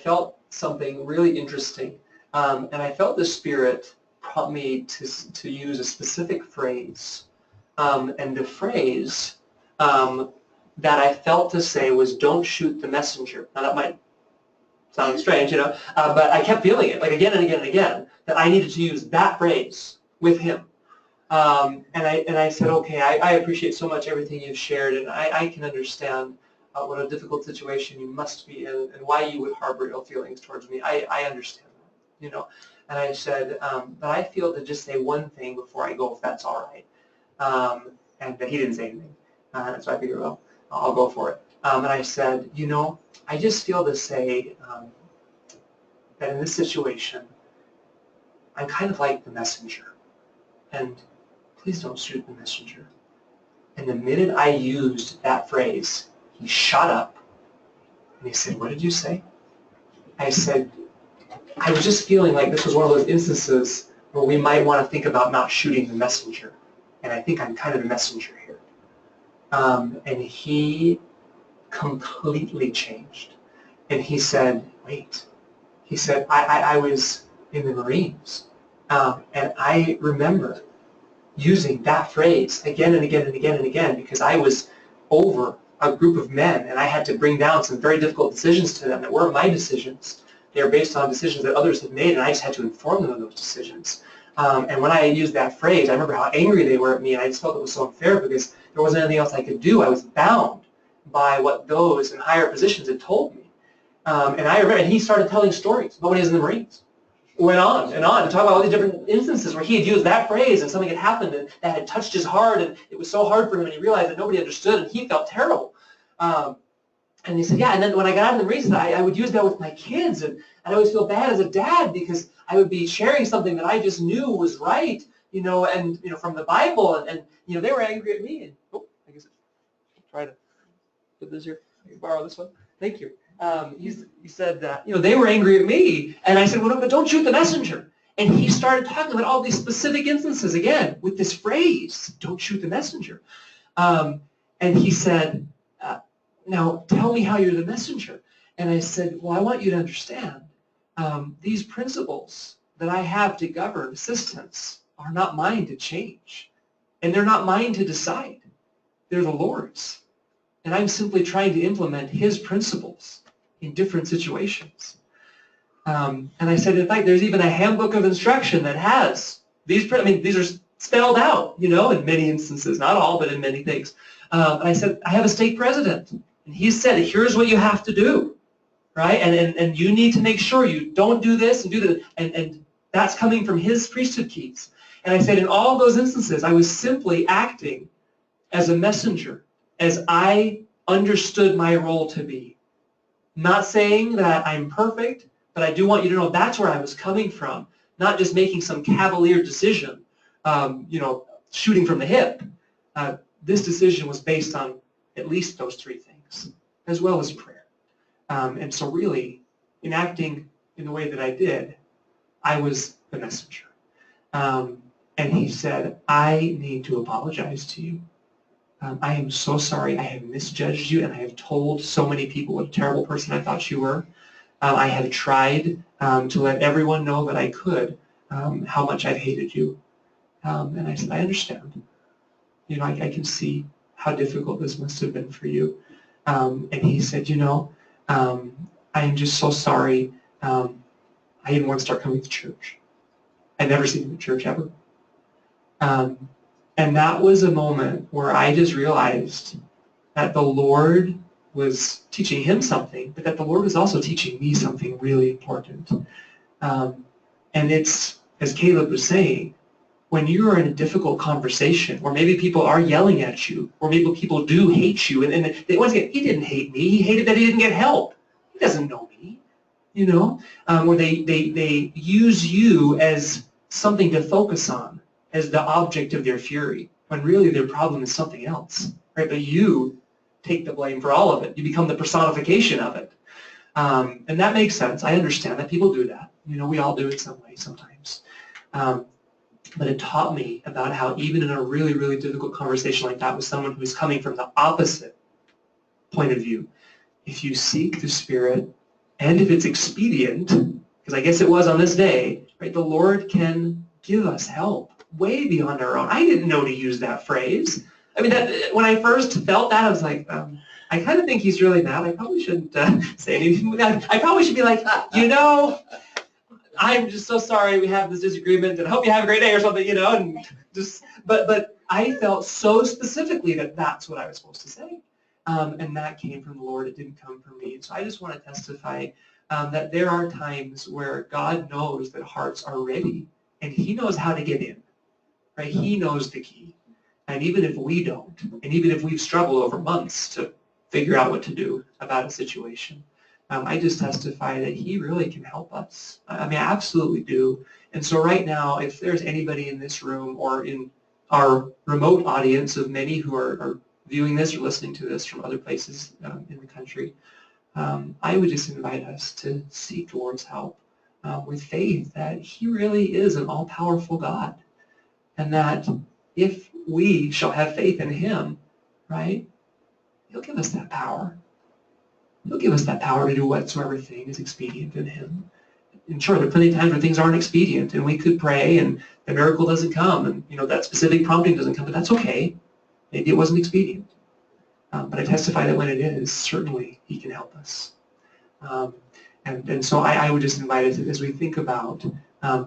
felt something really interesting, and I felt the Spirit prompt me to use a specific phrase, and the phrase that I felt to say was, don't shoot the messenger. Now that might sound strange, but I kept feeling it, like again and again and again, that I needed to use that phrase with him. And I said, okay, I appreciate so much everything you've shared, and I can understand what a difficult situation you must be in and why you would harbor ill feelings towards me. I understand that, And I said, but I feel to just say one thing before I go, if that's all right. And he didn't say anything. So I figured, well, I'll go for it. And I said, I just feel to say that in this situation, I'm kind of like the messenger. And please don't shoot the messenger. And the minute I used that phrase, he shot up and he said, what did you say? I said, I was just feeling like this was one of those instances where we might want to think about not shooting the messenger. And I think I'm kind of the messenger here. And he completely changed. And he said, wait. He said, I was in the Marines. And I remember using that phrase again and again and again and again because I was over a group of men and I had to bring down some very difficult decisions to them that weren't my decisions. They were based on decisions that others had made, and I just had to inform them of those decisions. And when I used that phrase, I remember how angry they were at me, and I just felt it was so unfair because there wasn't anything else I could do. I was bound by what those in higher positions had told me. And I remember, and he started telling stories about when he was in the Marines. Went on and talk about all these different instances where he had used that phrase and something had happened that had touched his heart, and it was so hard for him, and he realized that nobody understood, and he felt terrible. And he said, yeah, and then when I got out of the Marines, I would use that with my kids, and I always feel bad as a dad because I would be sharing something that I just knew was right, and from the Bible, and they were angry at me, and I guess I'll try to put this here. Can you borrow this one? Thank you. He said that, they were angry at me. And I said, well, no, but don't shoot the messenger. And he started talking about all these specific instances, again, with this phrase, don't shoot the messenger. And he said, now tell me how you're the messenger. And I said, well, I want you to understand these principles that I have to govern assistance are not mine to change. And they're not mine to decide. They're the Lord's. And I'm simply trying to implement his principles in different situations. And I said, in fact, there's even a handbook of instruction that has these, these are spelled out, in many instances, not all, but in many things. And I said, I have a stake president, and he said, here's what you have to do, right? And you need to make sure you don't do this and do that. And that's coming from his priesthood keys. And I said, in all those instances, I was simply acting as a messenger, as I understood my role to be. Not saying that I'm perfect, but I do want you to know that's where I was coming from, not just making some cavalier decision, shooting from the hip. This decision was based on at least those three things, as well as prayer. And so really, in acting in the way that I did, I was the messenger. And he said, I need to apologize to you. I am so sorry. I have misjudged you, and I have told so many people what a terrible person I thought you were. I have tried to let everyone know that I could how much I've hated you. And I said, I understand. I can see how difficult this must have been for you. And he said, I am just so sorry. I didn't want to start coming to church. I'd never seen him at church ever. And that was a moment where I just realized that the Lord was teaching him something, but that the Lord was also teaching me something really important. And it's, as Caleb was saying, when you are in a difficult conversation, or maybe people are yelling at you, or maybe people do hate you, and they, once again, he didn't hate me, he hated that he didn't get help. He doesn't know me, or they use you as something to focus on, as the object of their fury, when really their problem is something else, right? But you take the blame for all of it. You become the personification of it. And that makes sense. I understand that people do that. We all do it some way sometimes. But it taught me about how even in a really, really difficult conversation like that with someone who's coming from the opposite point of view, if you seek the Spirit, and if it's expedient, because I guess it was on this day, right, the Lord can give us help way beyond our own. I didn't know to use that phrase. When I first felt that, I was like, I kind of think he's really mad. I probably shouldn't say anything. I probably should be like, I'm just so sorry we have this disagreement, and I hope you have a great day or something, and just. But I felt so specifically that that's what I was supposed to say, and that came from the Lord. It didn't come from me. So I just want to testify that there are times where God knows that hearts are ready, and he knows how to get in. Right? He knows the key. And even if we don't, and even if we've struggled over months to figure out what to do about a situation, I just testify that he really can help us. I absolutely do. And so right now, if there's anybody in this room or in our remote audience of many who are viewing this or listening to this from other places in the country, I would just invite us to seek the Lord's help with faith that he really is an all-powerful God. And that if we shall have faith in him, right, he'll give us that power. He'll give us that power to do whatsoever thing is expedient in him. And sure, there are plenty of times where things aren't expedient, and we could pray, and the miracle doesn't come, and that specific prompting doesn't come, but that's okay. Maybe it wasn't expedient. But I testify that when it is, certainly he can help us. And so I would just invite us, as we think about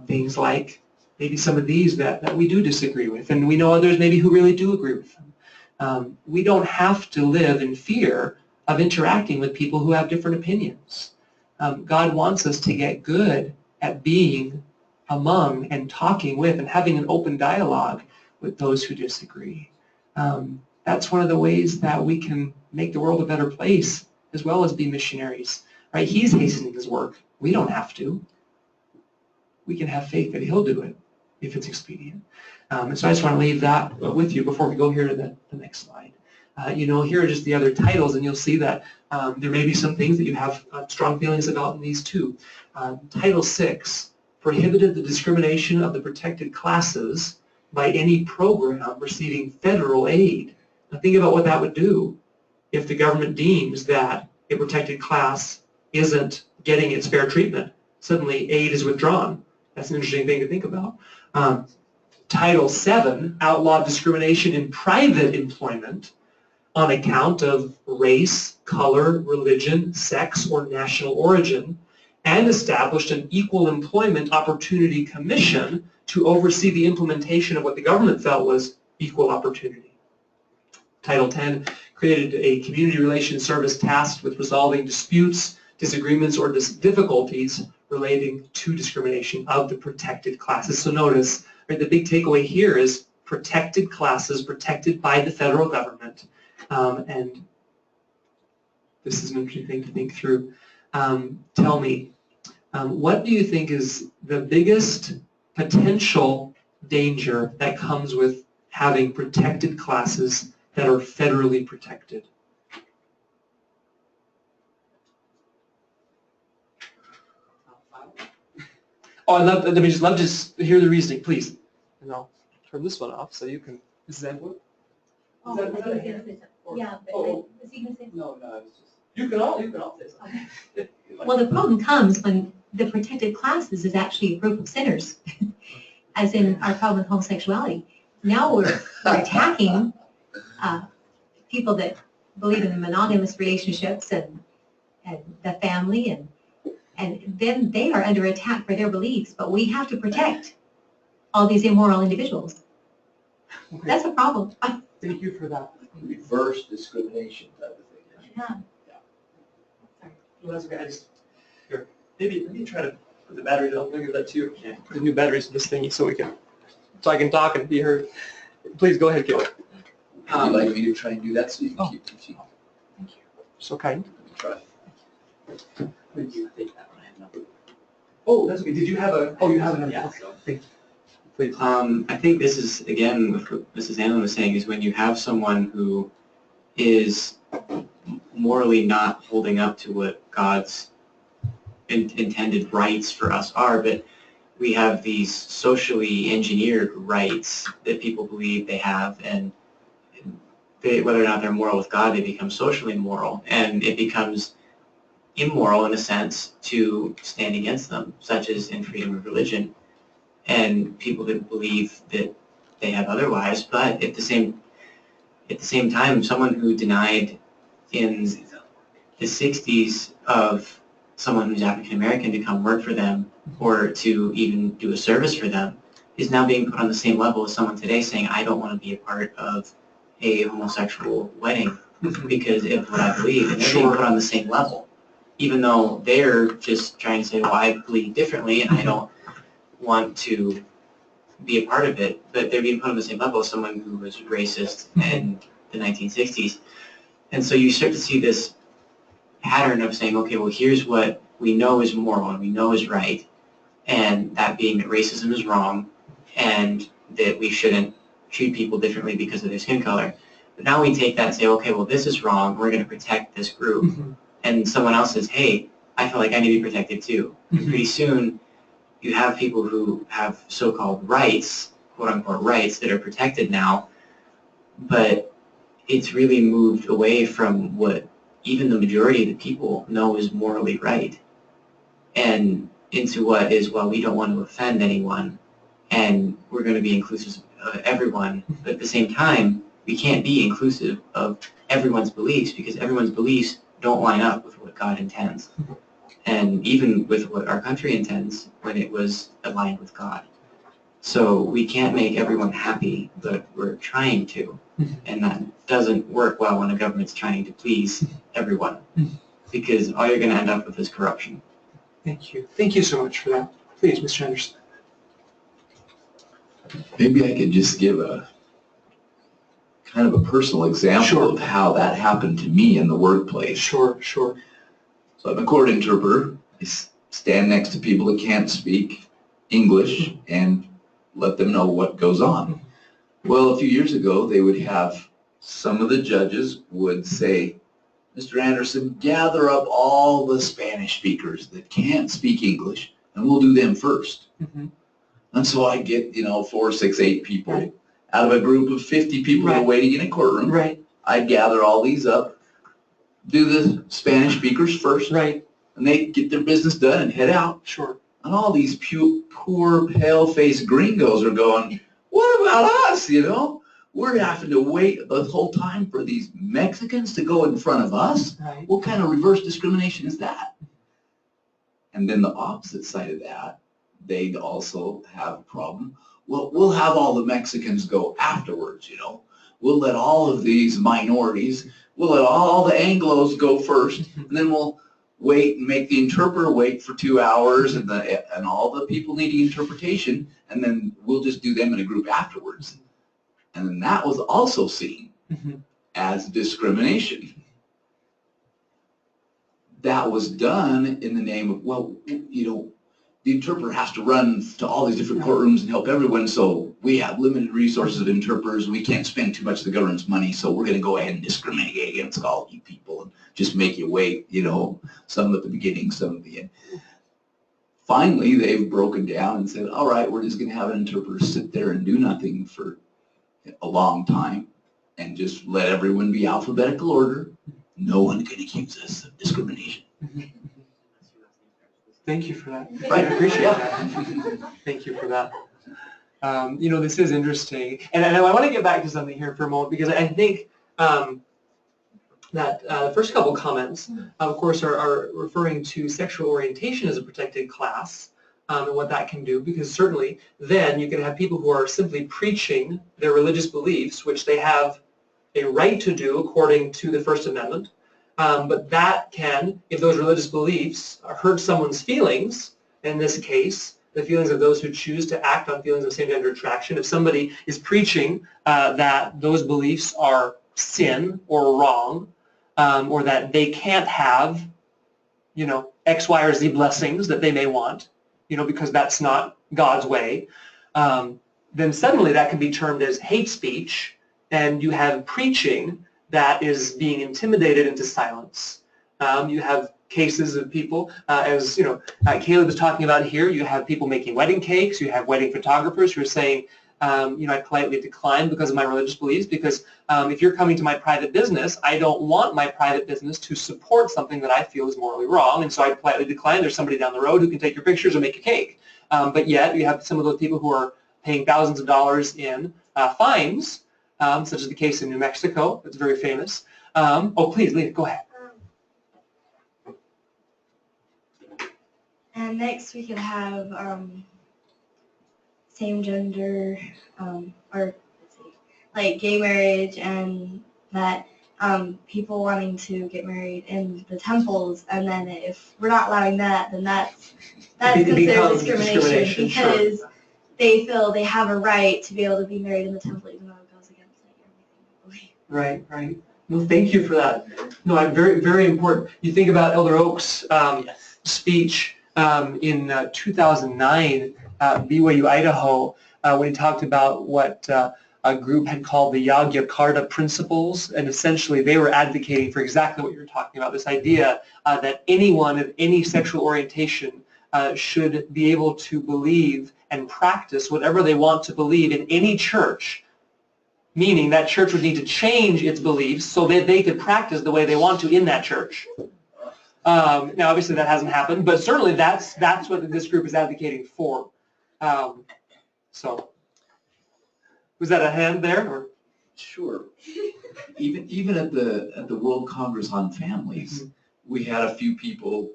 things like maybe some of these that we do disagree with, and we know others maybe who really do agree with them. We don't have to live in fear of interacting with people who have different opinions. God wants us to get good at being among and talking with and having an open dialogue with those who disagree. That's one of the ways that we can make the world a better place, as well as be missionaries. Right? He's hastening his work. We don't have to. We can have faith that he'll do it if it's expedient. And so I just want to leave that with you before we go here to the next slide. Here are just the other titles, and you'll see that there may be some things that you have strong feelings about in these too. Title 6, prohibited the discrimination of the protected classes by any program receiving federal aid. Now think about what that would do if the government deems that a protected class isn't getting its fair treatment. Suddenly aid is withdrawn. That's an interesting thing to think about. Title VII outlawed discrimination in private employment on account of race, color, religion, sex, or national origin, and established an Equal Employment Opportunity Commission to oversee the implementation of what the government felt was equal opportunity. Title X created a community relations service tasked with resolving disputes, disagreements, or difficulties relating to discrimination of the protected classes. So notice, right, the big takeaway here is protected classes protected by the federal government. And this is an interesting thing to think through. Tell me, what do you think is the biggest potential danger that comes with having protected classes that are federally protected? Oh, I'd just love to hear the reasoning, please. And I'll turn this one off so you can. Is that what? Oh, I think he was gonna say something. Yeah, but was he gonna say? No, I was just. You can all say something. Well, the problem comes when the protected classes is actually a group of sinners, as in our problem with homosexuality. Now we're attacking people that believe in monogamous relationships and the family, and then they are under attack for their beliefs, but we have to protect all these immoral individuals. Okay. That's a problem. Thank you for that. Reverse discrimination type of thing. Yeah. Well, that's okay. Here, maybe let me try to put the batteries on. I'll give that to you. Yeah. Put the new batteries in this thingy so I can talk and be heard. Please go ahead, Gil. Would you like me to try and do that so you can keep teaching? Thank you. So kind. Try. Would you take that one? I have no. Oh, that's okay. Did you have a? Oh, you have another. Yeah. Okay. Thank you. Please. I think this is, again, what Mrs. Annan was saying, is when you have someone who is morally not holding up to what God's intended rights for us are, but we have these socially engineered rights that people believe they have, and whether or not they're moral with God, they become socially moral, and it becomes immoral in a sense to stand against them, such as in freedom of religion, and people that believe that they have otherwise. But at the same time, someone who denied in the 60s of someone who's African American to come work for them or to even do a service for them is now being put on the same level as someone today saying, I don't want to be a part of a homosexual wedding because of what I believe, and they're being put on the same level, even though they're just trying to say, well, I believe differently and I don't want to be a part of it, but they're being put on the same level as someone who was racist in the 1960s. And so you start to see this pattern of saying, okay, well, here's what we know is moral and we know is right, and that being that racism is wrong and that we shouldn't treat people differently because of their skin color. But now we take that and say, okay, well, this is wrong, we're going to protect this group. And someone else says, hey, I feel like I need to be protected too. And pretty soon you have people who have so-called rights, quote-unquote rights, that are protected now, but it's really moved away from what even the majority of the people know is morally right, and into what is, well, we don't want to offend anyone, and we're going to be inclusive of everyone, but at the same time, we can't be inclusive of everyone's beliefs because everyone's beliefs don't line up with what God intends, and even with what our country intends when it was aligned with God. So we can't make everyone happy, but we're trying to, and that doesn't work well when a government's trying to please everyone, because all you're going to end up with is corruption. Thank you. Thank you so much for that. Please, Mr. Anderson. Maybe I could just give a kind of a personal example of how that happened to me in the workplace. Sure. So I'm a court interpreter. I stand next to people that can't speak English and let them know what goes on. Well, a few years ago, they would have, some of the judges would say, Mr. Anderson, gather up all the Spanish speakers that can't speak English, and we'll do them first. And so I get, 4, 6, 8 people out of a group of 50 people that are Right. waiting in a courtroom, Right, I'd gather all these up, do the Spanish speakers first, right, and they get their business done and head out. sure. And all these poor, pale-faced gringos are going, what about us, you know? We're having to wait the whole time for these Mexicans to go in front of us? Right. What kind of reverse discrimination is that? And then the opposite side of that, they'd also have a problem. Well, we'll have all the Mexicans go afterwards, you know. We'll let all of these minorities, we'll let all the Anglos go first, and then we'll wait and make the interpreter wait for 2 hours, and all the people needing interpretation, and then we'll just do them in a group afterwards. And then that was also seen as discrimination. That was done in the name of, well, you know, the interpreter has to run to all these different courtrooms and help everyone, so we have limited resources of interpreters. We can't spend too much of the government's money, so we're going to go ahead and discriminate against all you people and just make you wait, you know, some at the beginning, some at the end. Finally, they've broken down and said, all right, we're just going to have an interpreter sit there and do nothing for a long time and just let everyone be alphabetical order. No one can accuse us of discrimination. Thank you for that. Right. I appreciate that. Thank you for that. You know, this is interesting. And I want to get back to something here for a moment, because I think that the first couple comments, of course, are referring to sexual orientation as a protected class and what that can do, because certainly then you can have people who are simply preaching their religious beliefs, which they have a right to do according to the First Amendment. But that can, if those religious beliefs hurt someone's feelings, in this case, the feelings of those who choose to act on feelings of same-gender attraction, if somebody is preaching that those beliefs are sin or wrong, or that they can't have, you know, X, Y, or Z blessings that they may want, you know, because that's not God's way, then suddenly that can be termed as hate speech, and you have preaching that is being intimidated into silence. You have cases of people, as you know, Caleb was talking about here, you have people making wedding cakes, you have wedding photographers who are saying, you know, I politely decline because of my religious beliefs, because if you're coming to my private business, I don't want my private business to support something that I feel is morally wrong, and so I politely decline. There's somebody down the road who can take your pictures and make your cake. But yet, you have some of those people who are paying thousands of dollars in fines, such as the case in New Mexico. It's very famous. Oh, please, Lena, go ahead. And next we could have same gender, or let's see, like gay marriage, and that people wanting to get married in the temples, and then if we're not allowing that, then that's considered discrimination because they feel they have a right to be able to be married in the temple, even though it goes against like everything. Right, right. Well, thank you for that. No, I'm very, very important. You think about Elder Oak's speech in 2009, BYU, Idaho, when he talked about what a group had called the Yogyakarta Principles, and essentially they were advocating for exactly what you're talking about, this idea that anyone of any sexual orientation should be able to believe and practice whatever they want to believe in any church, meaning that church would need to change its beliefs so that they could practice the way they want to in that church. Now, obviously, that hasn't happened, but certainly that's what this group is advocating for. So, was that a hand there? Or? Sure. Even at the World Congress on Families, we had a few people,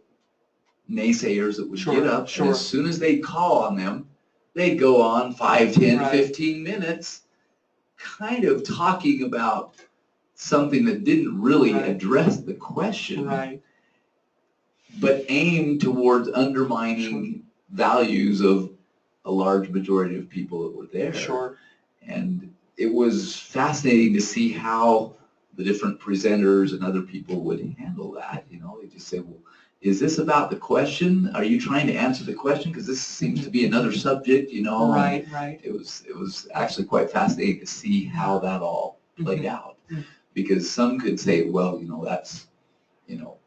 naysayers, that would get up, and as soon as they'd call on them, they'd go on 5, 10, 15 minutes kind of talking about something that didn't really address the question, but aimed towards undermining values of a large majority of people that were there. And it was fascinating to see how the different presenters and other people would handle that. You know, they just say, well, is this about the question? Are you trying to answer the question? Because this seems to be another subject, you know. It was actually quite fascinating to see how that all played out. Because some could say, well, you know, that's, you know,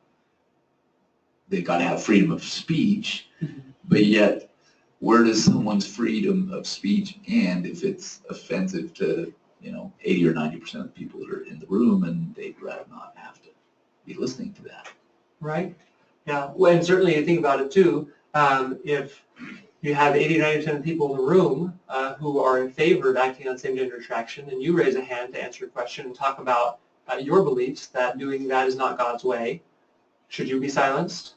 they've got to have freedom of speech, but yet where does someone's freedom of speech end if it's offensive to, 80 or 90% of the people that are in the room, and they'd rather not have to be listening to that. Right? Yeah. Well, and certainly you think about it too. If you have 80 or 90% of the people in the room who are in favor of acting on same-gender attraction, and you raise a hand to answer a question and talk about your beliefs that doing that is not God's way, should you be silenced?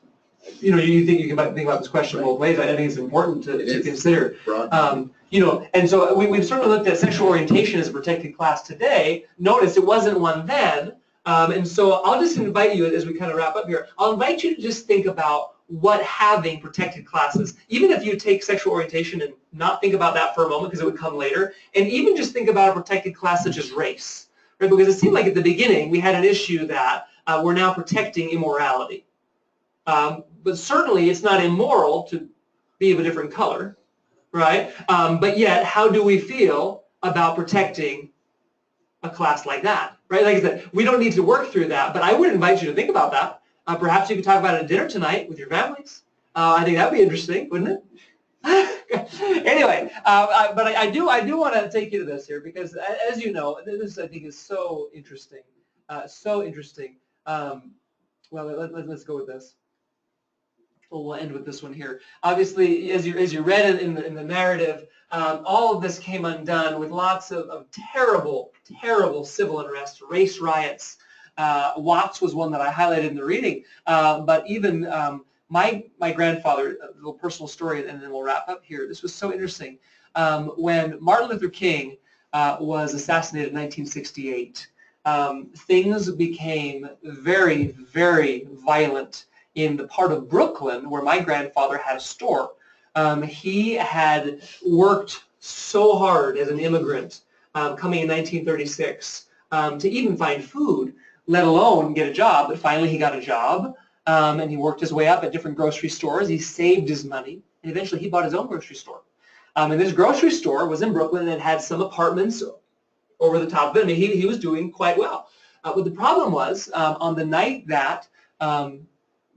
You think you can think about this question both ways. I think it's important to consider. And so we've certainly looked at sexual orientation as a protected class today. Notice it wasn't one then. And so I'll just invite you, as we kind of wrap up here, I'll invite you to just think about what having protected classes, even if you take sexual orientation and not think about that for a moment because it would come later, and even just think about a protected class such as race, right? Because it seemed like at the beginning we had an issue that we're now protecting immorality. But certainly it's not immoral to be of a different color, right? But yet, how do we feel about protecting a class like that, right? Like I said, we don't need to work through that, but I would invite you to think about that. Perhaps you could talk about it at dinner tonight with your families. I think that'd be interesting, wouldn't it? Anyway, but I do want to take you to this here because, as you know, this I think is so interesting, so interesting. Well, let's go with this. We'll end with this one here. Obviously, as you read in the narrative, all of this came undone with lots of terrible, terrible civil unrest, race riots. Watts was one that I highlighted in the reading, but even my grandfather, a little personal story, and then we'll wrap up here. This was so interesting. When Martin Luther King was assassinated in 1968, things became very, very violent in the part of Brooklyn where my grandfather had a store. He had worked so hard as an immigrant coming in 1936 to even find food, let alone get a job. But finally he got a job, and he worked his way up at different grocery stores. He saved his money, and eventually he bought his own grocery store. And this grocery store was in Brooklyn and had some apartments over the top of it. I mean, he was doing quite well. But the problem was, on the night that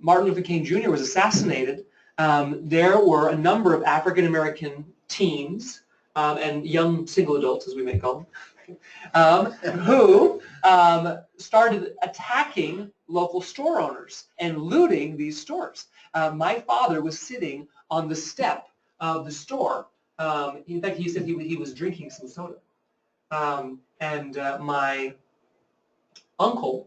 Martin Luther King Jr. was assassinated, there were a number of African-American teens and young single adults, as we may call them, who started attacking local store owners and looting these stores. My father was sitting on the step of the store. In fact, he said he was drinking some soda. And my uncle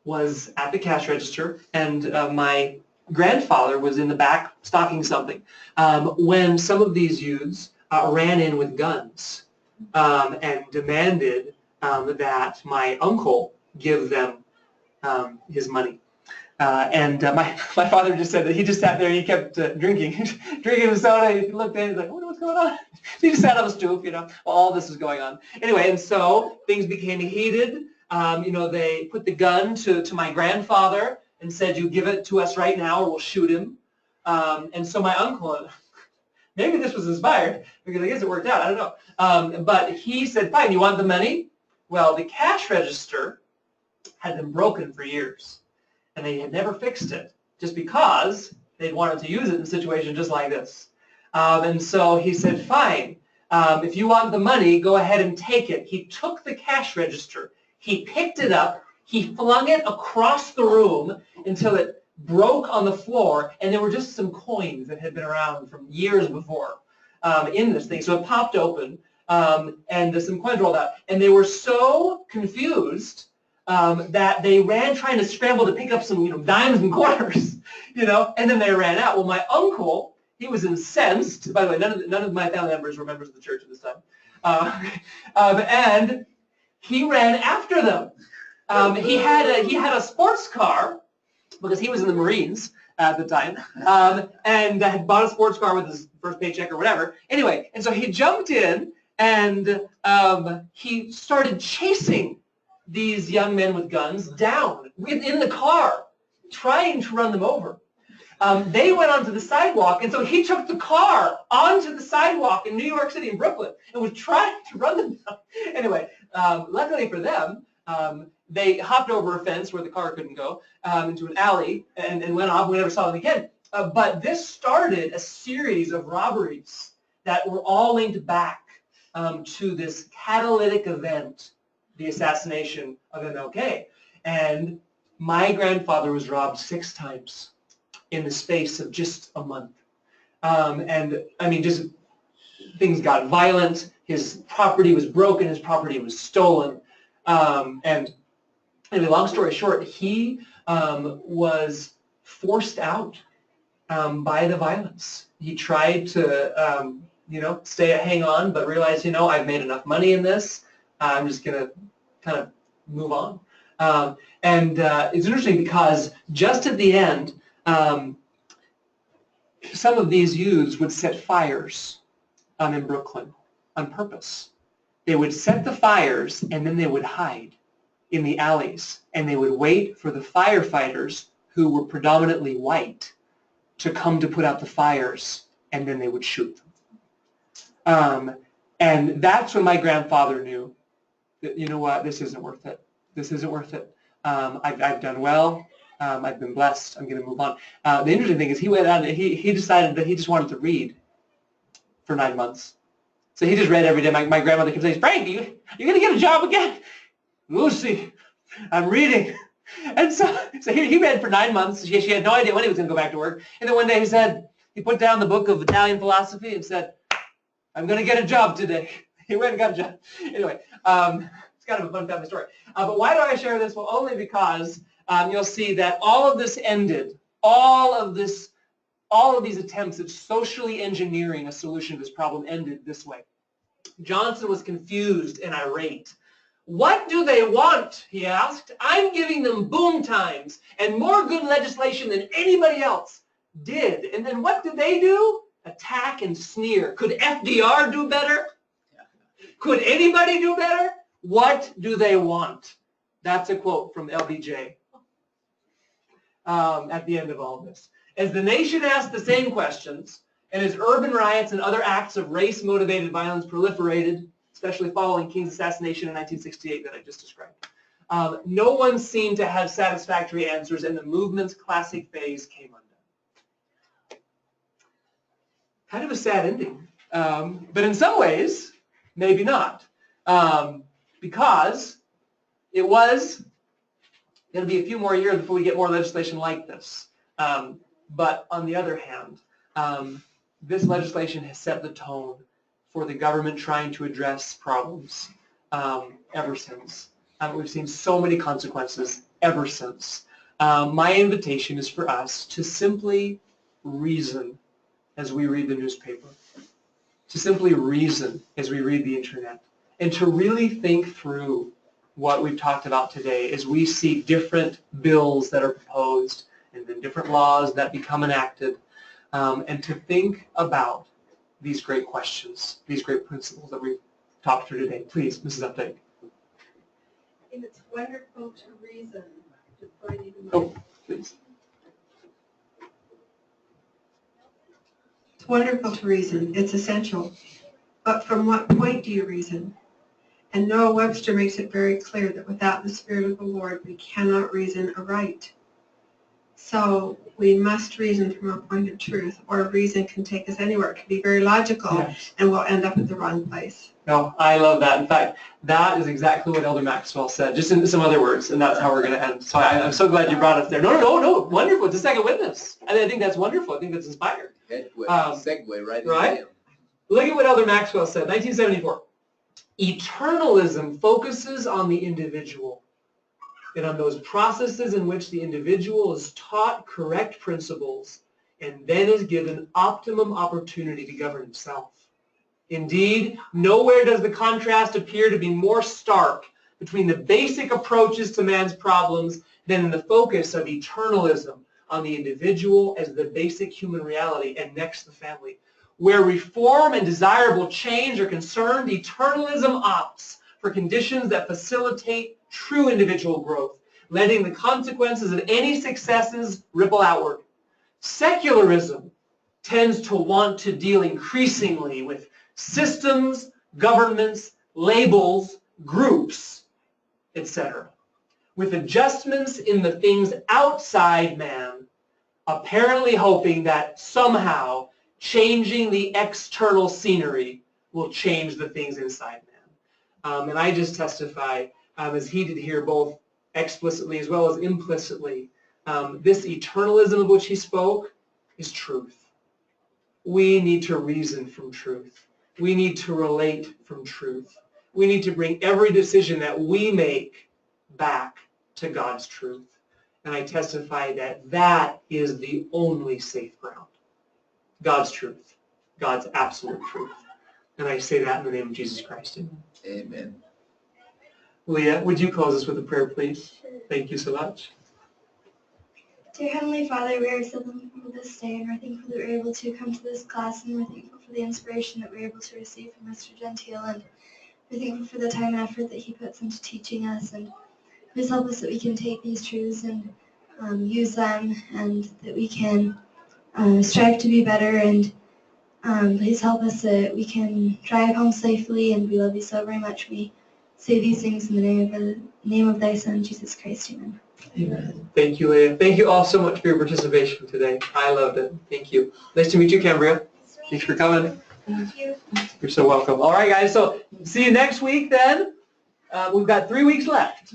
was at the cash register, and my grandfather was in the back stocking something when some of these youths ran in with guns and demanded that my uncle give them his money. My father just said that he just sat there and he kept drinking the soda. He looked at it, he's like, what's going on? So he just sat on the stoop, while all this was going on. Anyway, and so things became heated. They put the gun to my grandfather and said, you give it to us right now or we'll shoot him. And so my uncle, maybe this was inspired because I guess it worked out, I don't know. But he said, fine, you want the money? Well, the cash register had been broken for years and they had never fixed it just because they'd wanted to use it in a situation just like this. And so he said, fine, if you want the money, go ahead and take it. He took the cash register. He picked it up, he flung it across the room until it broke on the floor, and there were just some coins that had been around from years before in this thing. So it popped open, and some coins rolled out. And they were so confused that they ran trying to scramble to pick up some dimes and quarters, and then they ran out. Well, my uncle, he was incensed. By the way, none of my family members were members of the church at this time. And he ran after them. He had a sports car because he was in the Marines at the time, and had bought a sports car with his first paycheck or whatever. Anyway, and so he jumped in and he started chasing these young men with guns down within the car, trying to run them over. They went onto the sidewalk, and so he took the car onto the sidewalk in New York City and Brooklyn and was trying to run them down. Anyway, luckily for them, they hopped over a fence where the car couldn't go into an alley and went off. We never saw them again. But this started a series of robberies that were all linked back to this catalytic event, the assassination of MLK. And my grandfather was robbed 6 times in the space of just a month. And I mean, just things got violent. His property was broken. His property was stolen. And anyway, long story short, he was forced out by the violence. He tried to, hang on, but realized, I've made enough money in this. I'm just going to kind of move on. It's interesting because just at the end, some of these youths would set fires in Brooklyn on purpose. They would set the fires and then they would hide in the alleys and they would wait for the firefighters, who were predominantly white, to come to put out the fires, and then they would shoot them. And that's when my grandfather knew that, you know what, this isn't worth it. This isn't worth it. I've done well. I've been blessed. I'm going to move on. The interesting thing is he went out and he decided that he just wanted to read for 9 months. So he just read every day. My grandmother kept saying, Frank, you're going to get a job again? Lucy, I'm reading. And so he read for 9 months. She had no idea when he was going to go back to work. And then one day he put down the book of Italian philosophy and said, I'm going to get a job today. He went and got a job. Anyway, it's kind of a fun family story. But why do I share this? Well, only because you'll see that all of this ended, all of these attempts at socially engineering a solution to this problem ended this way. Johnson was confused and irate. What do they want? He asked. I'm giving them boom times and more good legislation than anybody else did. And then what did they do? Attack and sneer. Could FDR do better? Could anybody do better? What do they want? That's a quote from LBJ at the end of all this. As the nation asked the same questions, and as urban riots and other acts of race-motivated violence proliferated, especially following King's assassination in 1968 that I just described, no one seemed to have satisfactory answers, and the movement's classic phase came undone. Kind of a sad ending, but in some ways, maybe not, because it was going to be a few more years before we get more legislation like this. But on the other hand, this legislation has set the tone for the government trying to address problems ever since. We've seen so many consequences ever since. My invitation is for us to simply reason as we read the newspaper, to simply reason as we read the internet, and to really think through what we've talked about today as we see different bills that are proposed and then different laws that become enacted, and to think about these great questions, these great principles that we've talked through today. Please, Mrs. Updike. And it's wonderful to reason. Oh, please. It's wonderful to reason. It's essential. But from what point do you reason? And Noah Webster makes it very clear that without the Spirit of the Lord, we cannot reason aright. So we must reason from a point of truth, or reason can take us anywhere. It can be very logical, yes, and we'll end up at the wrong place. No, I love that. In fact, that is exactly what Elder Maxwell said, just in some other words, and that's how we're going to end. So I'm so glad you brought us there. No, wonderful. It's a second witness. And I think that's wonderful. I think that's inspired. Segue right into right? Look at what Elder Maxwell said, 1974. Eternalism focuses on the individual and on those processes in which the individual is taught correct principles and then is given optimum opportunity to govern himself. Indeed, nowhere does the contrast appear to be more stark between the basic approaches to man's problems than in the focus of eternalism on the individual as the basic human reality, and next the family. Where reform and desirable change are concerned, eternalism opts for conditions that facilitate true individual growth, letting the consequences of any successes ripple outward. Secularism tends to want to deal increasingly with systems, governments, labels, groups, etc., with adjustments in the things outside man apparently hoping that somehow changing the external scenery will change the things inside man. And I just testify, as he did here, both explicitly as well as implicitly, this eternalism of which he spoke is truth. We need to reason from truth. We need to relate from truth. We need to bring every decision that we make back to God's truth. And I testify that that is the only safe ground. God's truth. God's absolute truth. And I say that in the name of Jesus Christ. Amen. Amen. Leah, would you close us with a prayer, please? Thank you so much. Dear Heavenly Father, we are so thankful for this day, and we're thankful that we're able to come to this class, and we're thankful for the inspiration that we're able to receive from Mr. Gentile, and we're thankful for the time and effort that he puts into teaching us, and please help us that we can take these truths and use them, and that we can strive to be better, and please help us that we can drive home safely, and we love you so very much. We say these things in the name of thy Son, Jesus Christ. Amen. Amen. Thank you, Leah. Thank you all so much for your participation today. I loved it. Thank you. Nice to meet you, Cambria. Thanks for coming. Thank you. You're so welcome. All right, guys. So see you next week then. We've got 3 weeks left.